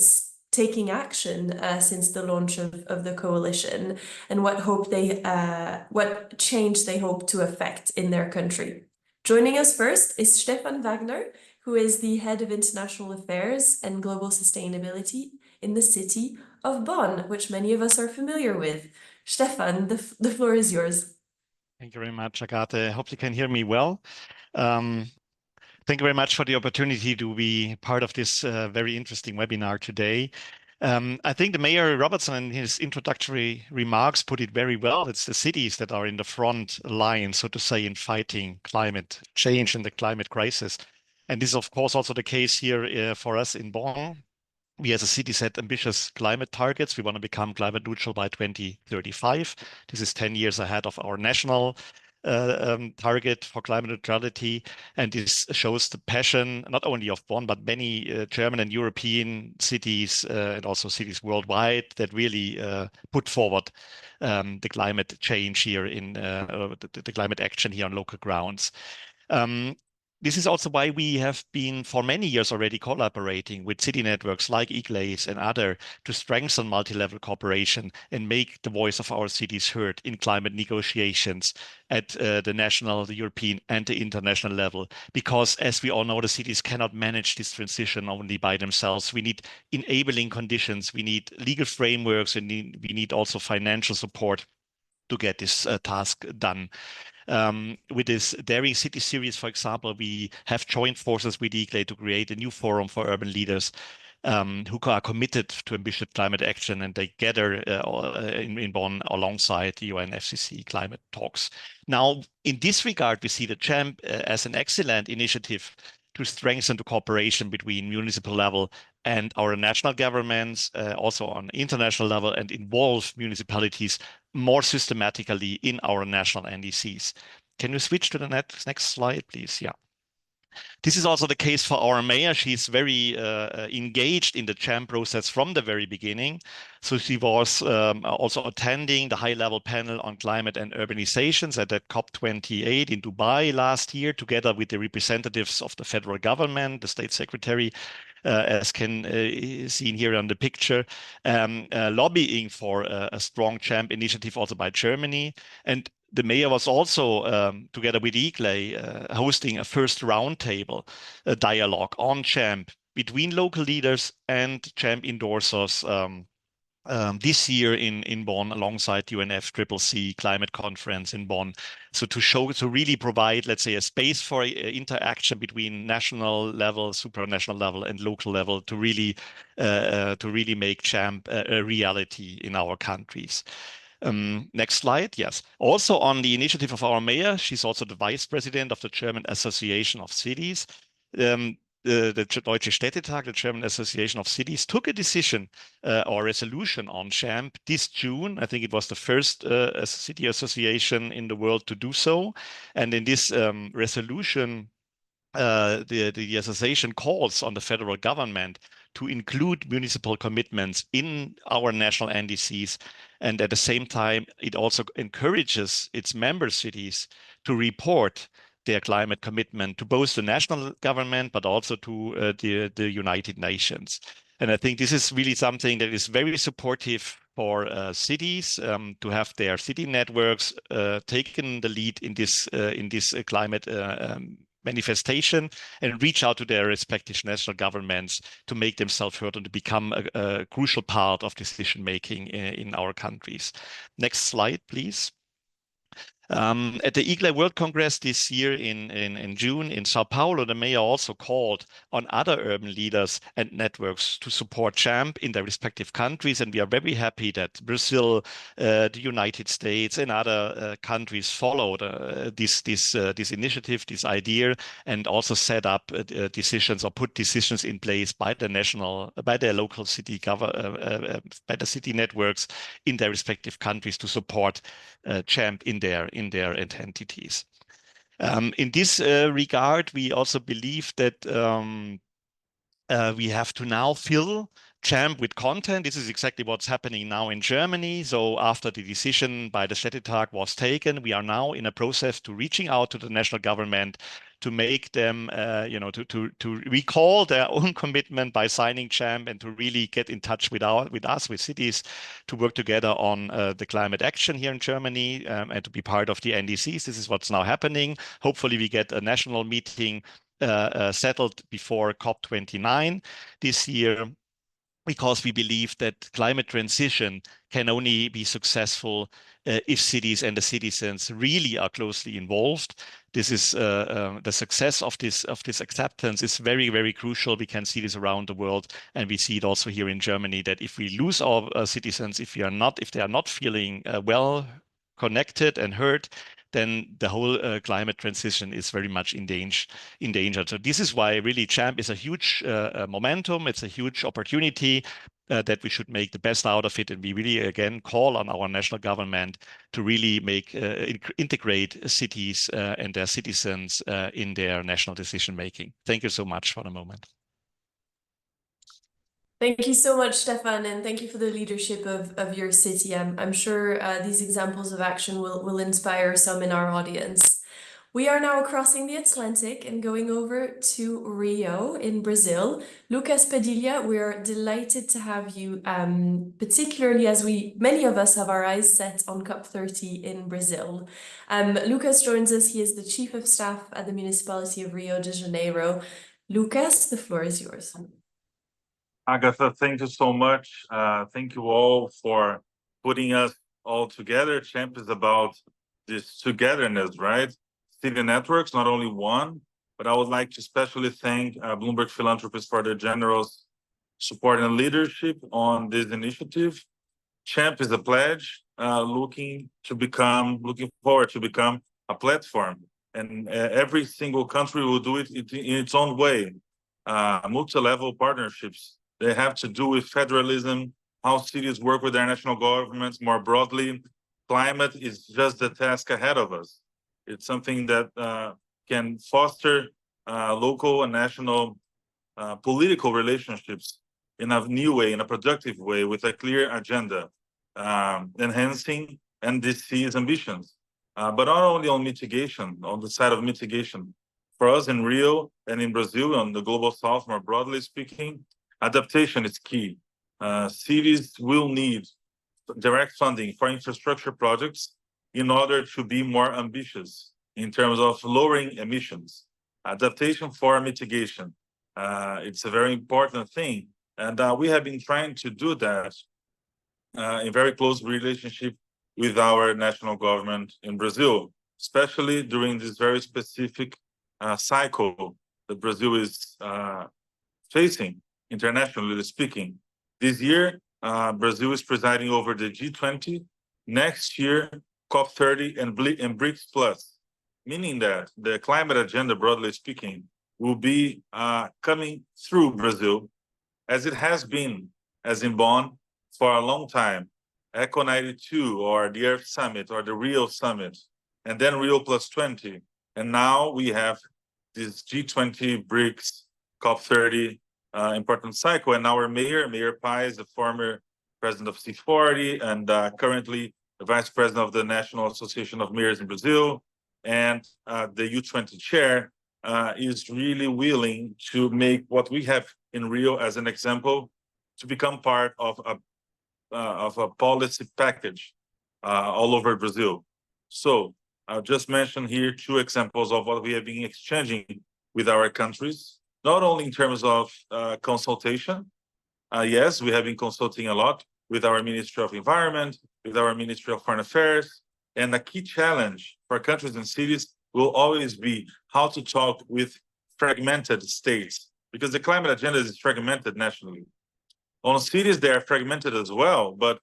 taking action since the launch of the coalition, and what change they hope to affect in their country. Joining us first is Stefan Wagner, who is the Head of International Affairs and Global Sustainability in the city of Bonn, which many of us are familiar with. Stefan, the floor is yours. Thank you very much, Agathe. I hope you can hear me well. Thank you very much for the opportunity to be part of this very interesting webinar today. I think the Mayor Robertson in his introductory remarks put it very well. It's the cities that are in the front line, so to say, in fighting climate change and the climate crisis. And this is, of course, also the case here for us in Bonn. We as a city set ambitious climate targets. We want to become climate neutral by 2035. This is 10 years ahead of our national target for climate neutrality. And this shows the passion, not only of Bonn, but many German and European cities and also cities worldwide that really put forward the climate change here in the climate action here on local grounds. this is also why we have been for many years already collaborating with city networks like IGLEIS and other to strengthen multi-level cooperation and make the voice of our cities heard in climate negotiations at the national, the European, and the international level. Because as we all know, the cities cannot manage this transition only by themselves. We need enabling conditions, we need legal frameworks, and we need also financial support to get this task done. With this Daring City series, for example, we have joined forces with IGLEI to create a new forum for urban leaders who are committed to ambitious climate action, and they gather in Bonn alongside the UNFCCC climate talks. Now, in this regard, we see the CHAMP as an excellent initiative to strengthen the cooperation between municipal level and our national governments, also on international level, and involve municipalities more systematically in our national NDCs. Can you switch to the next slide, please? Yeah. This is also the case for our mayor. She's very engaged in the CHAMP process from the very beginning. So she was also attending the high-level panel on climate and urbanizations at the COP28 in Dubai last year, together with the representatives of the federal government, the state secretary, as can seen here on the picture, lobbying for a strong CHAMP initiative also by Germany. And the mayor was also, together with IGLEI, hosting a first roundtable dialogue on CHAMP between local leaders and CHAMP endorsers this year in Bonn, alongside UNFCCC climate conference in Bonn. So to really provide, let's say, a space for interaction between national level, supranational level, and local level to really make CHAMP a reality in our countries. Next slide. Yes. Also on the initiative of our mayor, she's also the vice president of the German Association of Cities. The Deutsche Städtetag, the German Association of Cities, took a decision or resolution on CHAMP this June. I think it was the first city association in the world to do so. And in this resolution, the association calls on the federal government to include municipal commitments in our national NDCs. And at the same time, it also encourages its member cities to report their climate commitment to both the national government, but also to the United Nations. And I think this is really something that is very supportive for cities to have their city networks taken the lead in this climate manifestation and reach out to their respective national governments to make themselves heard and to become a crucial part of decision making in our countries. Next slide, please. At the IGLEI World Congress this year in June in Sao Paulo, the mayor also called on other urban leaders and networks to support CHAMP in their respective countries. And we are very happy that Brazil, the United States, and other countries followed this initiative, this idea, and also set up decisions or put decisions in place by their local city by the city networks in their respective countries to support CHAMP in their entities. In this regard, we also believe that we have to now fill CHAMP with content. This is exactly what's happening now in Germany. So after the decision by the Städtetag was taken, we are now in a process to reaching out to the national government to make them, to recall their own commitment by signing CHAMP and to really get in touch with us, with cities, to work together on the climate action here in Germany and to be part of the NDCs. This is what's now happening. Hopefully we get a national meeting settled before COP29 this year, because we believe that climate transition can only be successful if cities and the citizens really are closely involved. This is the success of this acceptance is very, very crucial. We can see this around the world, and we see it also here in Germany, that if we lose our citizens, if they are not feeling well connected and heard, then the whole climate transition is very much in danger. So this is why really CHAMP is a huge momentum. It's a huge opportunity that we should make the best out of it. And we really, again, call on our national government to really integrate cities and their citizens in their national decision making. Thank you so much for the moment. Thank you so much, Stefan, and thank you for the leadership of your city. I'm sure these examples of action will inspire some in our audience. We are now crossing the Atlantic and going over to Rio in Brazil. Lucas Padilha, we're delighted to have you, particularly as many of us have our eyes set on COP30 in Brazil. Lucas joins us. He is the Chief of Staff at the Municipality of Rio de Janeiro. Lucas, the floor is yours. Agatha, thank you so much. Thank you all for putting us all together. CHAMP is about this togetherness, right? City networks, not only one, but I would like to especially thank Bloomberg Philanthropies for their generous support and leadership on this initiative. CHAMP is a pledge looking forward to become a platform. And every single country will do it in its own way. Multi-level partnerships. They have to do with federalism, how cities work with their national governments more broadly. Climate is just the task ahead of us. It's something that can foster local and national political relationships in a new way, in a productive way, with a clear agenda, enhancing NDC's ambitions. But not only on mitigation, on the side of mitigation. For us in Rio and in Brazil, on the global south, more broadly speaking, adaptation is key. Cities will need direct funding for infrastructure projects in order to be more ambitious in terms of lowering emissions. Adaptation for mitigation. It's a very important thing. And we have been trying to do that in very close relationship with our national government in Brazil, especially during this very specific cycle that Brazil is facing, internationally speaking. This year, Brazil is presiding over the G20. Next year, COP30 and BRICS Plus, meaning that the climate agenda, broadly speaking, will be coming through Brazil, as it has been, as in Bonn, for a long time. ECO 92, or the Earth Summit, or the Rio Summit, and then Rio Plus 20. And now we have this G20 BRICS COP30 important cycle. And our Mayor Pai is the former president of C40 and currently the vice president of the National Association of Mayors in Brazil. And the U20 chair is really willing to make what we have in Rio as an example to become part of a policy package all over Brazil. So I'll just mention here two examples of what we have been exchanging with our countries, not only in terms of consultation. Yes, we have been consulting a lot with our Ministry of Environment, with our Ministry of Foreign Affairs, and a key challenge for countries and cities will always be how to talk with fragmented states, because the climate agenda is fragmented nationally. On cities, they are fragmented as well, but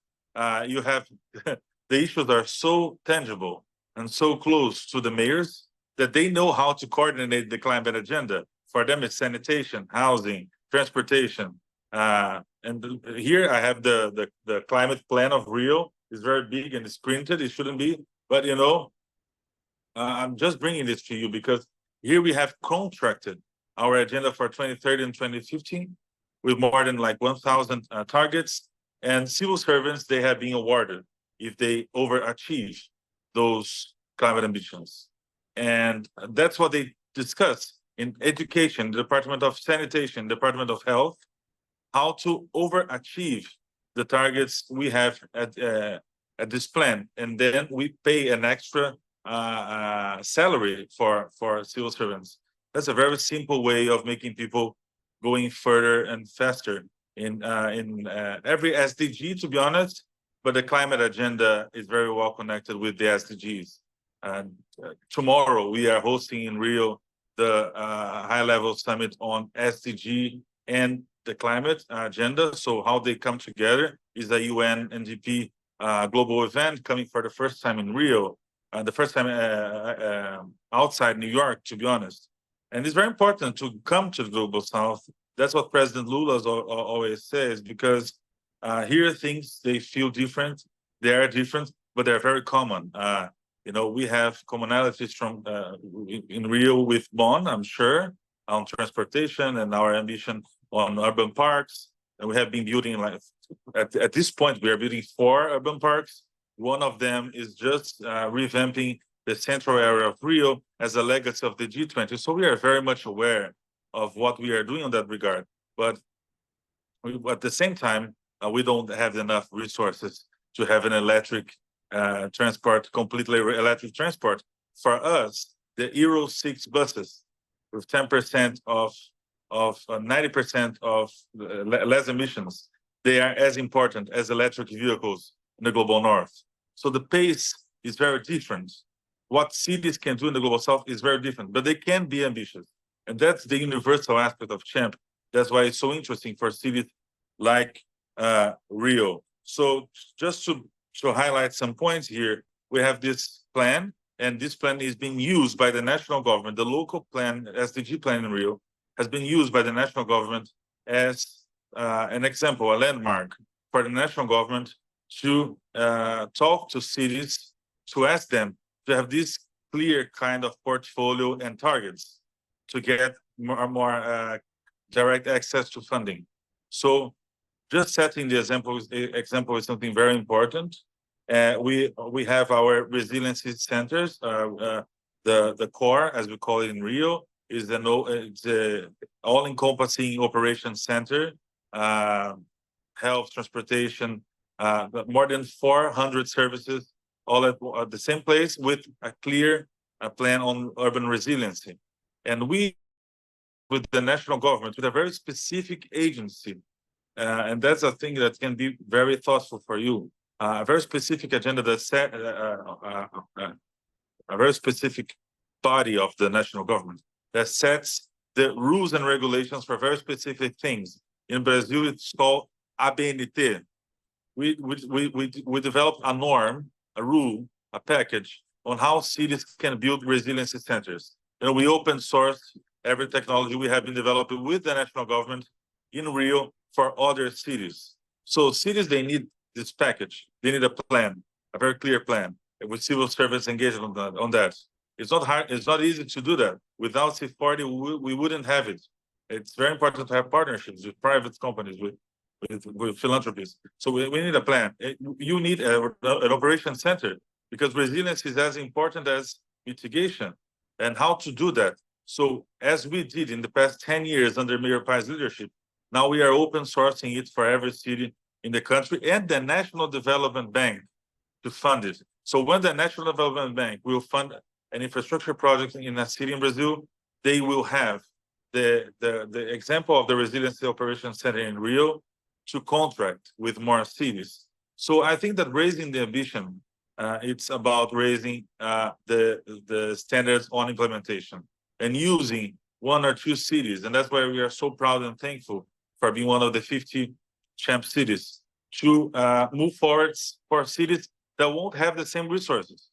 you have the issues are so tangible and so close to the mayors that they know how to coordinate the climate agenda. For them, it's sanitation, housing, transportation. And here I have the climate plan of Rio. It's very big and it's printed. It shouldn't be, but you know, I'm just bringing this to you because here we have contracted our agenda for 2030 and 2015 with more than like 1,000 targets, and civil servants, they have been awarded if they overachieve those climate ambitions. And that's what they discuss in education, the Department of Sanitation, Department of Health, how to overachieve the targets we have at this plan. And then we pay an extra salary for civil servants. That's a very simple way of making people going further and faster in every SDG, to be honest, but the climate agenda is very well connected with the SDGs. And tomorrow we are hosting in Rio the high-level summit on SDG and the climate agenda. So how they come together is a UN NDP global event coming for the first time in Rio, the first time outside New York, to be honest. And it's very important to come to the Global South. That's what President Lula always says, because here things, they feel different. They are different, but they're very common. You know, we have commonalities from in Rio with Bonn, I'm sure, on transportation and our ambition on urban parks. And we have been building, like, at this point, we are building 4 urban parks. One of them is just revamping the central area of Rio as a legacy of the G20. So we are very much aware of what we are doing in that regard. But at the same time, we don't have enough resources to have an electric transport, completely electric transport. For us, the Euro 6 buses with 10% of 90% of less emissions, they are as important as electric vehicles in the global north. So the pace is very different. What cities can do in the global south is very different, but they can be ambitious. And that's the universal aspect of CHAMP. That's why it's so interesting for cities like Rio. So just to highlight some points here, we have this plan, and this plan is being used by the national government. The local plan, SDG plan in Rio, has been used by the national government as an example, a landmark for the national government to talk to cities, to ask them to have this clear kind of portfolio and targets to get more direct access to funding. So just setting the example is something very important. We have our resiliency centers. The core, as we call it in Rio, is the all-encompassing operations center, health, transportation, more than 400 services, all at the same place with a clear plan on urban resiliency. And we, with the national government, with a very specific agency, and that's a thing that can be very thoughtful for you, a very specific agenda that set a very specific body of the national government that sets the rules and regulations for very specific things. In Brazil, it's called ABNT. We developed a norm, a rule, a package on how cities can build resiliency centers. And we open source every technology we have been developing with the national government in Rio for other cities. So cities, they need this package. They need a plan, a very clear plan, with civil service engagement on that. It's not hard. It's not easy to do that. Without C40, we wouldn't have it. It's very important to have partnerships with private companies, with philanthropies. So we need a plan. You need an operation center, because resilience is as important as mitigation, and how to do that. So as we did in the past 10 years under Mayor Pai's leadership, now we are open sourcing it for every city in the country, and the National Development Bank to fund it. So when the National Development Bank will fund an infrastructure project in a city in Brazil, they will have the example of the Resiliency Operations Center in Rio to contract with more cities. So I think that raising the ambition, it's about raising the standards on implementation and using one or two cities. And that's why we are so proud and thankful for being one of the 50 CHAMP cities to move forward for cities that won't have the same resources.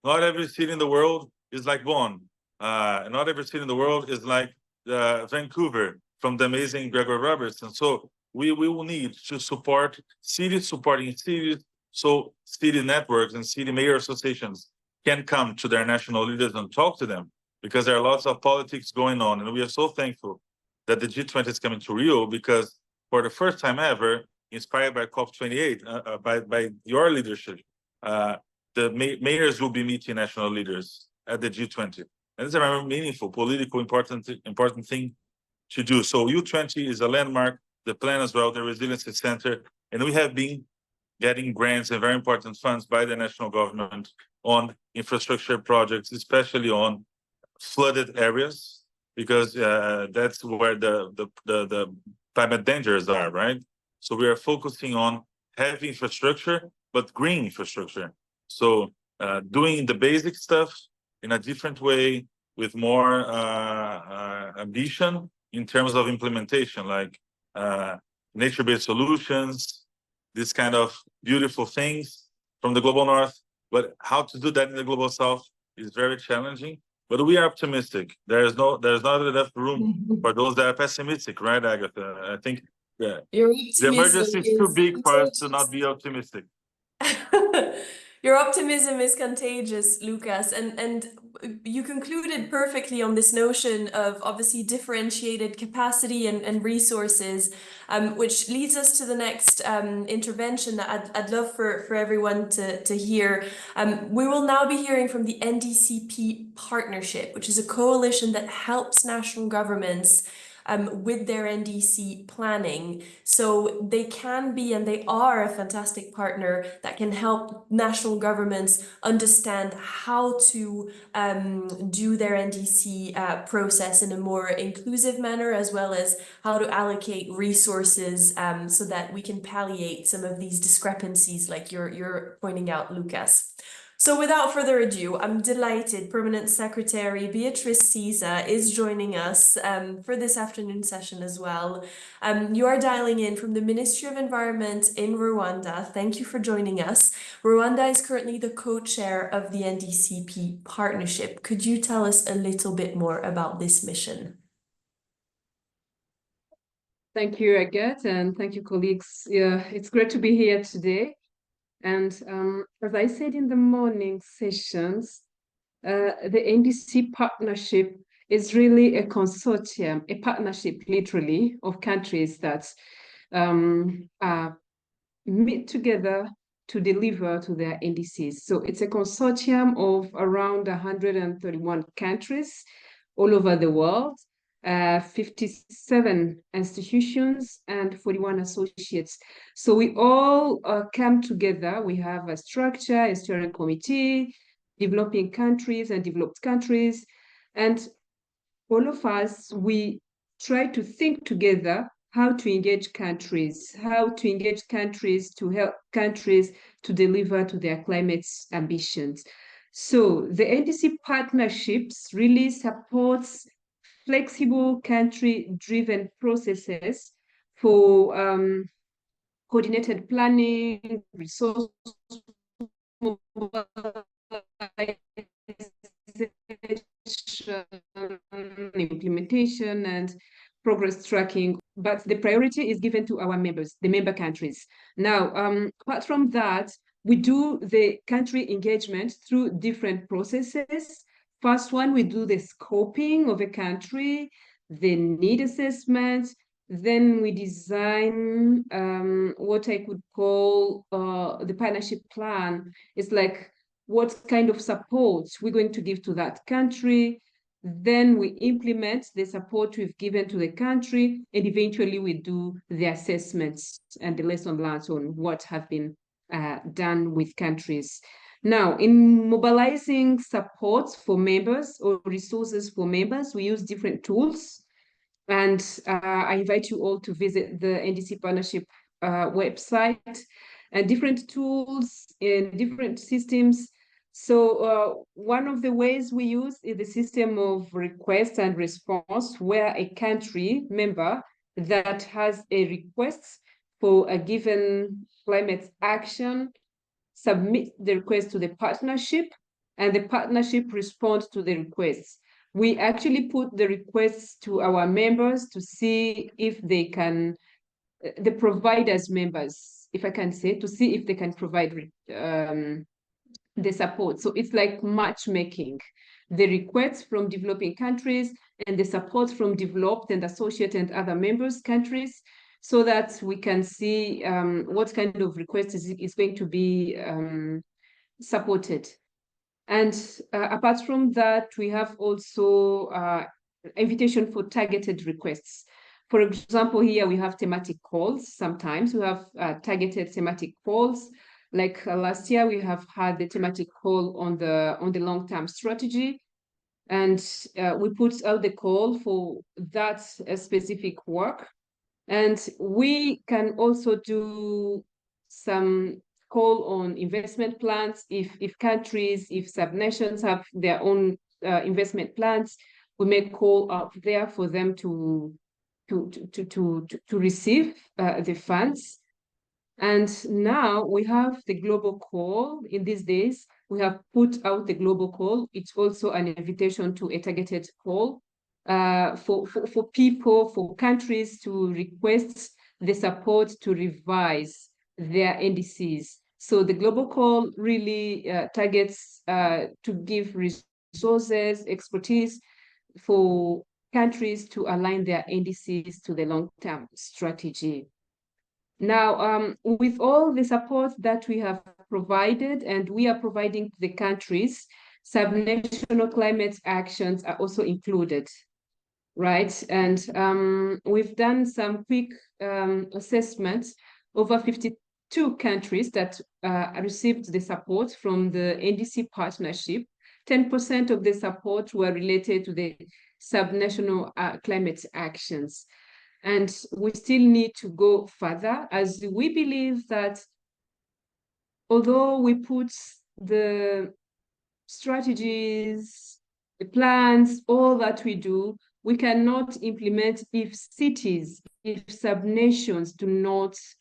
Not every city in the world is like Bonn. Not every city in the world is like Vancouver from the amazing Gregor Robertson. So we will need to support cities supporting cities, so city networks and city mayor associations can come to their national leaders and talk to them, because there are lots of politics going on. And we are so thankful that the G20 is coming to Rio, because for the first time ever, inspired by COP28, by your leadership, the mayors will be meeting national leaders at the G20. And it's a very meaningful, political, important thing to do. So U20 is a landmark, the plan as well, the Resiliency Center, and we have been getting grants and very important funds by the national government on infrastructure projects, especially on flooded areas, because that's where the climate dangers are, right? So we are focusing on heavy infrastructure, but green infrastructure. So doing the basic stuff in a different way with more ambition in terms of implementation, like nature-based solutions, this kind of beautiful things from the global north. But how to do that in the global south is very challenging. But we are optimistic. There's not enough room for those that are pessimistic, right, Agatha? I think the emergency is too big for us to not be optimistic. Your optimism is contagious, Lucas, and you concluded perfectly on this notion of obviously differentiated capacity and resources, which leads us to the next intervention that I'd love for everyone to hear. We will now be hearing from the NDCP Partnership, which is a coalition that helps national governments with their NDC planning. So they can be, and they are, a fantastic partner that can help national governments understand how to do their NDC process in a more inclusive manner, as well as how to allocate resources so that we can palliate some of these discrepancies like you're pointing out, Lucas. So without further ado, I'm delighted Permanent Secretary Beatrice Caesar is joining us for this afternoon session as well. You are dialing in from the Ministry of Environment in Rwanda. Thank you for joining us. Rwanda is currently the co-chair of the NDCP Partnership. Could you tell us a little bit more about this mission? Thank you, Agathe, and thank you, colleagues. Yeah, it's great to be here today. And as I said in the morning sessions, the NDC partnership is really a consortium, a partnership literally of countries that meet together to deliver to their NDCs. So it's a consortium of around 131 countries all over the world. 57 institutions and 41 associates. So we all come together. We have a structure, a steering committee, developing countries and developed countries. And all of us, we try to think together how to engage countries to help countries to deliver to their climate ambitions. So the NDC partnerships really supports flexible country-driven processes for coordinated planning, resource implementation, and progress tracking. But the priority is given to our members, the member countries. Now, apart from that, we do the country engagement through different processes. First one, we do the scoping of a country, the need assessment, then we design what I could call the partnership plan. It's like what kind of support we're going to give to that country. Then we implement the support we've given to the country, and eventually we do the assessments and the lesson learned on what have been done with countries. Now, in mobilizing support for members or resources for members, we use different tools. And I invite you all to visit the NDC Partnership website and different tools in different systems. So one of the ways we use is the system of request and response, where a country member that has a request for a given climate action submit the request to the partnership, and the partnership responds to the requests. We actually put the requests to our members to see if they can, the providers members, if I can say, to see if they can provide the support. So it's like matchmaking, the requests from developing countries and the support from developed and associate and other members countries, so that we can see what kind of request is going to be supported. And apart from that, we have also invitation for targeted requests. For example, here we have thematic calls. Sometimes we have targeted thematic calls. Like last year, we have had the thematic call on the long-term strategy. And we put out the call for that specific work. And we can also do some call on investment plans. If countries, if subnations have their own investment plans, we make call out there for them to receive the funds. And now we have the global call. In these days, we have put out the global call. It's also an invitation to a targeted call for people, for countries to request the support to revise their NDCs. So the global call really targets to give resources, expertise for countries to align their NDCs to the long-term strategy. Now, with all the support that we have provided and we are providing to the countries, subnational climate actions are also included, right? And we've done some quick assessments. Over 52 countries that received the support from the NDC partnership. 10% of the support were related to the subnational climate actions. And we still need to go further, as we believe that although we put the strategies, the plans, all that we do, we cannot implement if cities, if subnations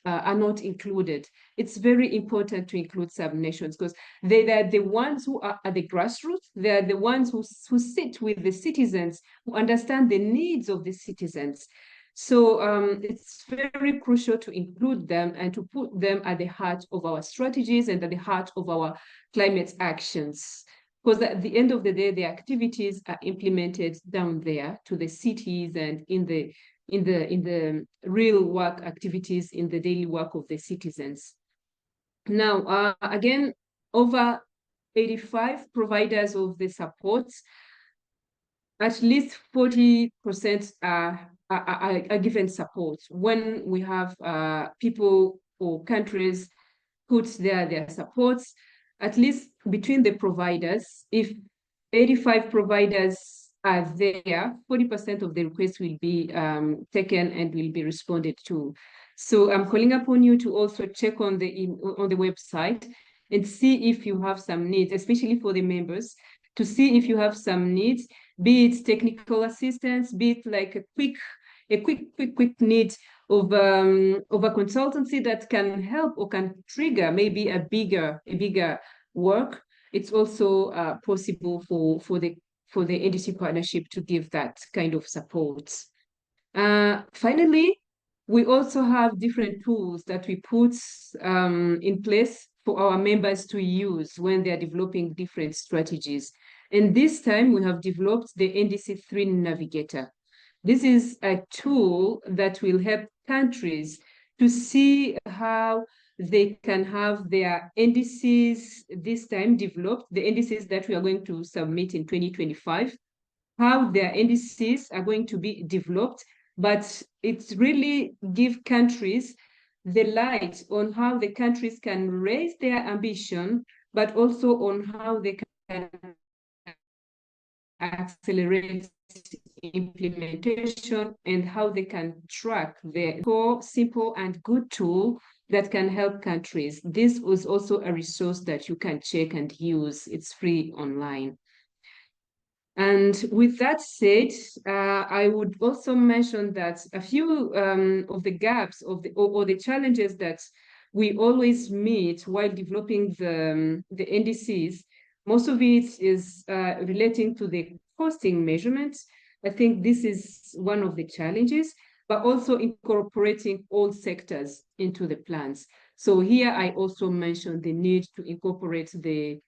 are not included. It's very important to include subnations because they are the ones who are at the grassroots. They are the ones who sit with the citizens, who understand the needs of the citizens. So it's very crucial to include them and to put them at the heart of our strategies and at the heart of our climate actions. Because at the end of the day, the activities are implemented down there to the cities and in the real work activities, in the daily work of the citizens. Now, again, over 85 providers of the support, at least 40% are given support. When we have people or countries put their supports, at least between the providers, if 85 providers are there, 40% of the requests will be taken and will be responded to. So I'm calling upon you to also check on the website and see if you have some needs, especially for the members, to see if you have some needs, be it technical assistance, be it like a quick need of a consultancy that can help or can trigger maybe a bigger work. It's also possible for the NDC partnership to give that kind of support. Finally, we also have different tools that we put in place for our members to use when they are developing different strategies. And this time we have developed the NDC3 Navigator. This is a tool that will help countries to see how they can have their NDCs this time developed, the NDCs that we are going to submit in 2025, how their NDCs are going to be developed, but it really gives countries the light on how the countries can raise their ambition, but also on how they can accelerate implementation and how they can track the core, simple and good tool that can help countries. This was also a resource that you can check and use. It's free online. And with that said, I would also mention that a few of the gaps or the challenges that we always meet while developing the NDCs, most of it is relating to the costing measurements. I think this is one of the challenges, but also incorporating all sectors into the plans. So here I also mentioned the need to incorporate the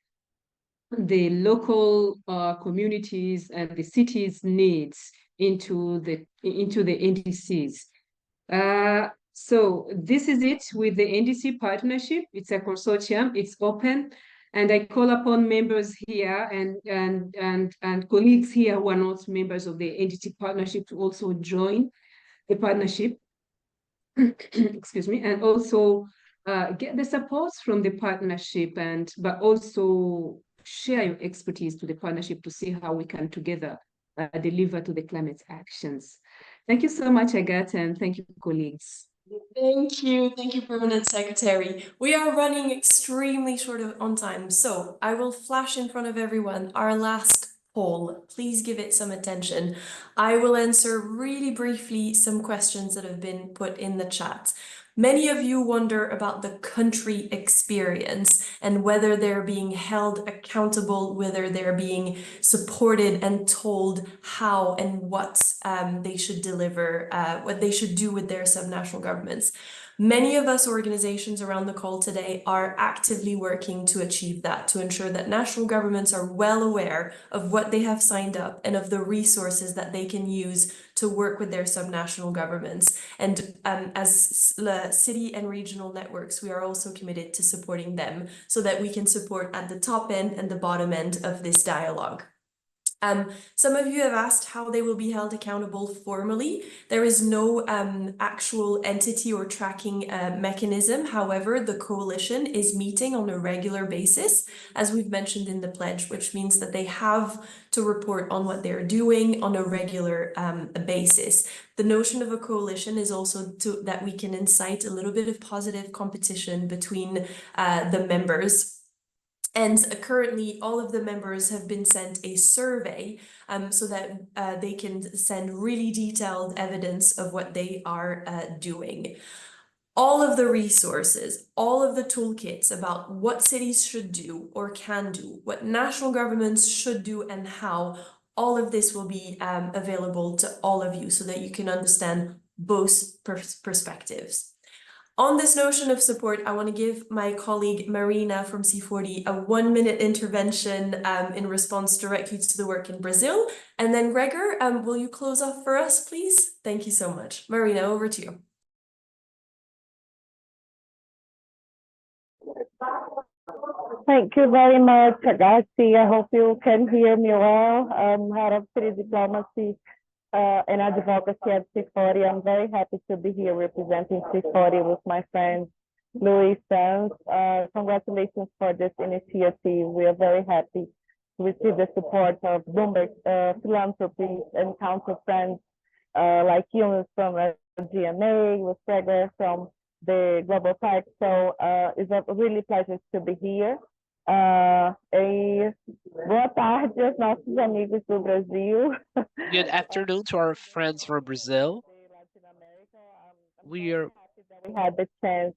local communities and the cities' needs into the NDCs. So this is it with the NDC partnership. It's a consortium, it's open, and I call upon members here and colleagues here who are not members of the NDC partnership to also join the partnership, excuse me, and also get the support from the partnership, but also share your expertise to the partnership to see how we can together deliver to the climate actions. Thank you so much, Agatha, and thank you, colleagues. Thank you, Permanent Secretary. We are running extremely short on time, so I will flash in front of everyone our last poll. Please give it some attention. I will answer really briefly some questions that have been put in the chat. Many of you wonder about the country experience and whether they're being held accountable, whether they're being supported and told how and what they should deliver, what they should do with their subnational governments. Many of us organizations around the call today are actively working to achieve that, to ensure that national governments are well aware of what they have signed up and of the resources that they can use to work with their subnational governments. And as city and regional networks, we are also committed to supporting them so that we can support at the top end and the bottom end of this dialogue. Some of you have asked how they will be held accountable formally. There is no actual entity or tracking mechanism. However, the coalition is meeting on a regular basis, as we've mentioned in the pledge, which means that they have to report on what they're doing on a regular basis. The notion of a coalition is also that we can incite a little bit of positive competition between the members. And currently, all of the members have been sent a survey so that they can send really detailed evidence of what they are doing. All of the resources, all of the toolkits about what cities should do or can do, what national governments should do and how, all of this will be available to all of you so that you can understand both perspectives. On this notion of support, I want to give my colleague Marina from C40 a 1-minute intervention in response directly to the work in Brazil. And then Gregor, will you close off for us, please? Thank you so much. Marina, over to you. Thank you very much, Agassi. I hope you can hear me well. I'm head of city diplomacy and advocacy at C40. I'm very happy to be here representing C40 with my friend Luis Sanz. Congratulations for this initiative. We are very happy to receive the support of Bloomberg Philanthropies and council friends like Yunus from LGMA, with Gregor from the Global Park. So it's a really pleasure to be here. Boa tarde aos nossos amigos do Brasil. Good afternoon to our friends from Brazil. We had the chance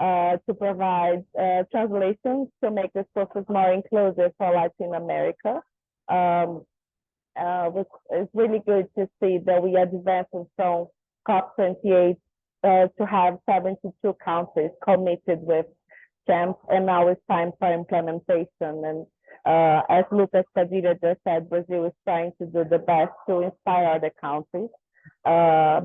to provide translations to make this process more inclusive for Latin America. It's really good to see that we are advancing from COP28 to have 72 countries committed with CHAMP, and now it's time for implementation. And as Lucas Padilla just said, Brazil is trying to do the best to inspire other countries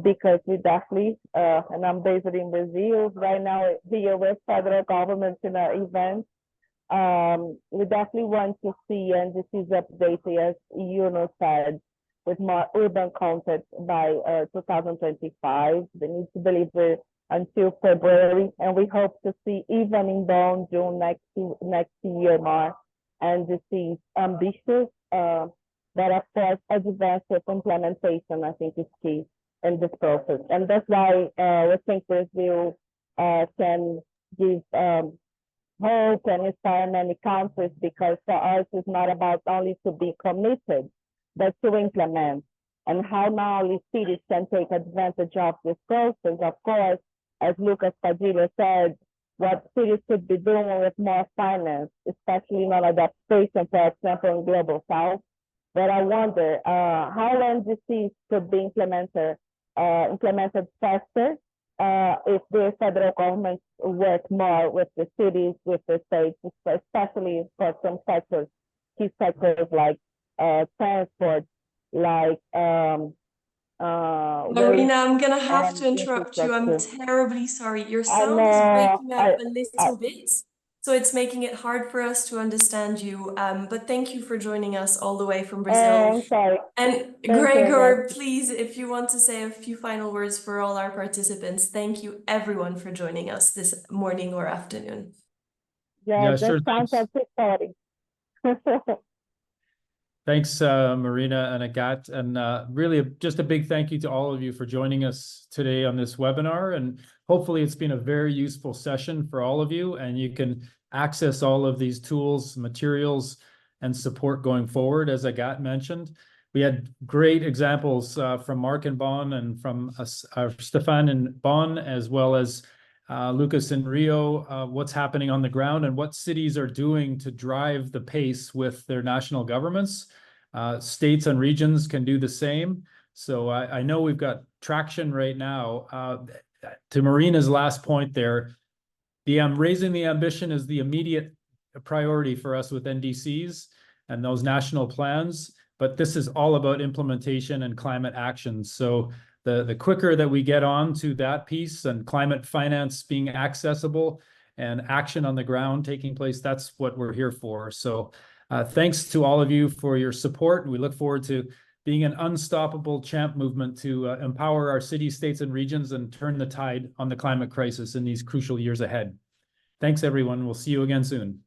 because we definitely, and I'm based in Brazil right now here with federal government in an event, we definitely want to see, and this is updated as Yunus said, with more urban content by 2025. They need to deliver until February, and we hope to see even in June next year more. And this is ambitious, but of course, advanced implementation, I think, is key in this process. And that's why we think Brazil can give hope and inspire many countries, because for us, it's not about only to be committed, but to implement. And how now these cities can take advantage of this process, of course, as Lucas Padilla said, what cities should be doing with more finance, especially in adaptation, for example, in Global South. But I wonder how NDCs could be implemented faster if the federal government work more with the cities, with the states, especially for some sectors, key sectors like transport, like Marina, I'm gonna have to interrupt you. I'm terribly sorry. Your sound is breaking up a little bit, so it's making it hard for us to understand you. But thank you for joining us all the way from Brazil. I'm sorry. And Gregor, please, if you want to say a few final words for all our participants. Thank you everyone for joining us this morning or afternoon. Yeah, sure. Sounds exciting. Thanks, Marina and Agat, and really just a big thank you to all of you for joining us today on this webinar. And hopefully it's been a very useful session for all of you, and you can access all of these tools, materials, and support going forward, as Agat mentioned. We had great examples from Mark and Bonn and from Stefan and Bonn, as well as Lucas and Rio, what's happening on the ground and what cities are doing to drive the pace with their national governments. States and regions can do the same. So I know we've got traction right now. to Marina's last point there, raising the ambition is the immediate priority for us with NDCs and those national plans, but this is all about implementation and climate action. So the quicker that we get on to that piece and climate finance being accessible and action on the ground taking place, that's what we're here for. So thanks to all of you for your support. We look forward to being an unstoppable CHAMP movement to empower our cities, states, and regions and turn the tide on the climate crisis in these crucial years ahead. Thanks, everyone. We'll see you again soon.